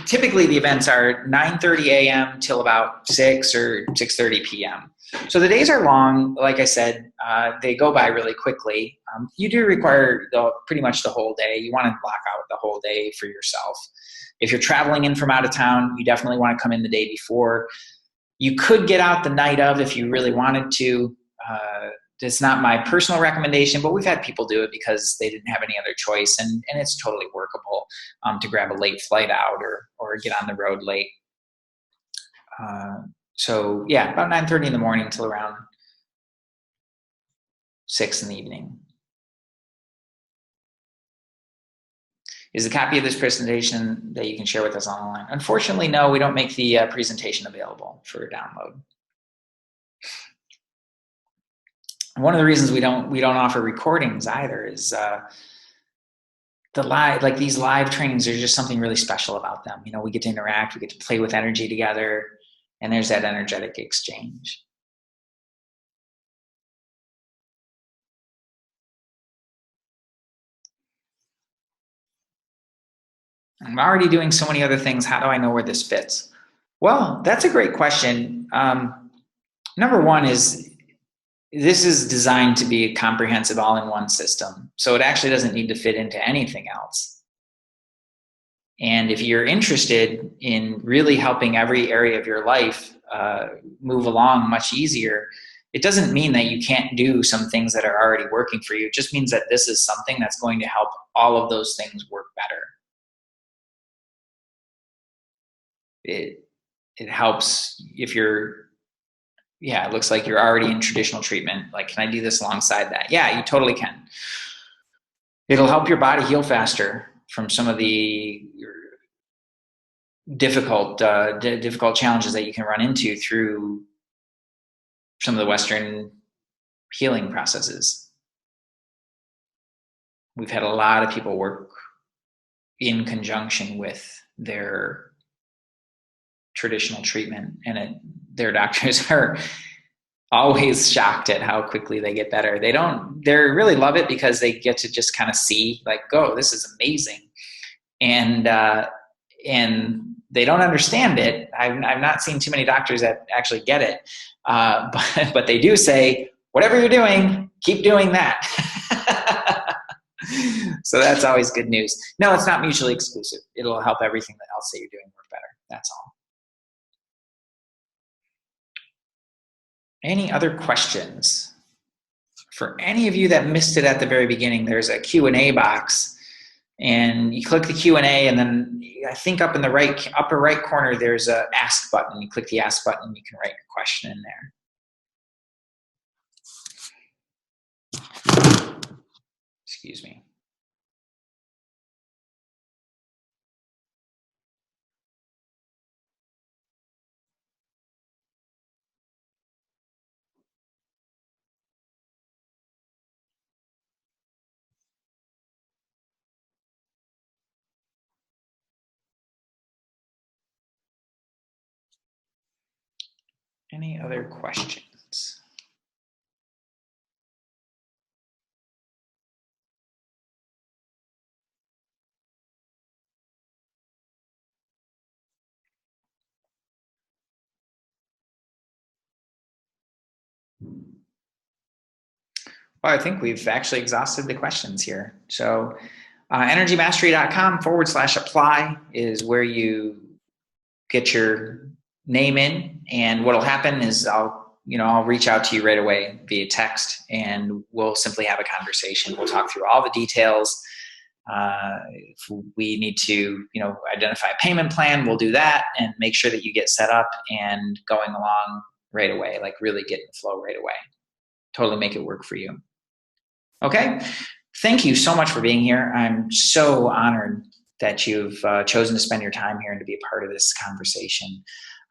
typically the events are 9:30 a.m. till about 6 or 6:30 p.m. So the days are long. Like I said, they go by really quickly. You do require pretty much the whole day. You want to block out the whole day for yourself. If you're traveling in from out of town, you definitely want to come in the day before. You could get out the night of if you really wanted to. It's not my personal recommendation, but we've had people do it because they didn't have any other choice, and it's totally workable to grab a late flight out or get on the road late. So yeah, about 9:30 in the morning until around 6 in the evening. Is a copy of this presentation that you can share with us online? Unfortunately, no, we don't make the presentation available for download. One of the reasons we don't offer recordings either is these live trainings are just something really special about them. You know, we get to interact, we get to play with energy together, and there's that energetic exchange. I'm already doing so many other things. How do I know where this fits? Well, that's a great question. Number one is, this is designed to be a comprehensive all-in-one system. So it actually doesn't need to fit into anything else. And if you're interested in really helping every area of your life move along much easier, it doesn't mean that you can't do some things that are already working for you. It just means that this is something that's going to help all of those things work better. It helps if you're, yeah, it looks like you're already in traditional treatment. Like, can I do this alongside that? Yeah, you totally can. It'll help your body heal faster from some of the difficult challenges that you can run into through some of the Western healing processes. We've had a lot of people work in conjunction with their traditional treatment, and their doctors are always shocked at how quickly they get better. They really love it because they get to just kind of see, like, oh, this is amazing. And they don't understand it. I've not seen too many doctors that actually get it. But they do say, whatever you're doing, keep doing that. So that's always good news. No, it's not mutually exclusive. It'll help everything else that you're doing work better. That's all. Any other questions? For any of you that missed it at the very beginning, there's a Q&A box, and you click the Q&A, and then I think up in the upper right corner, there's a ask button. You click the ask button, you can write your question in there. Excuse me. Any other questions? Well, I think we've actually exhausted the questions here. So energymastery.com/apply is where you get your name in, and what'll happen is I'll reach out to you right away via text, and we'll simply have a conversation. We'll talk through all the details. If we need to, identify a payment plan, we'll do that and make sure that you get set up and going along right away, like really get in the flow right away. Totally make it work for you. Okay. Thank you so much for being here. I'm so honored that you've chosen to spend your time here and to be a part of this conversation.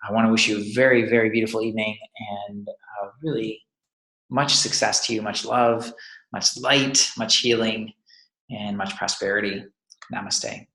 I want to wish you a very, very beautiful evening, and really much success to you, much love, much light, much healing, and much prosperity. Namaste.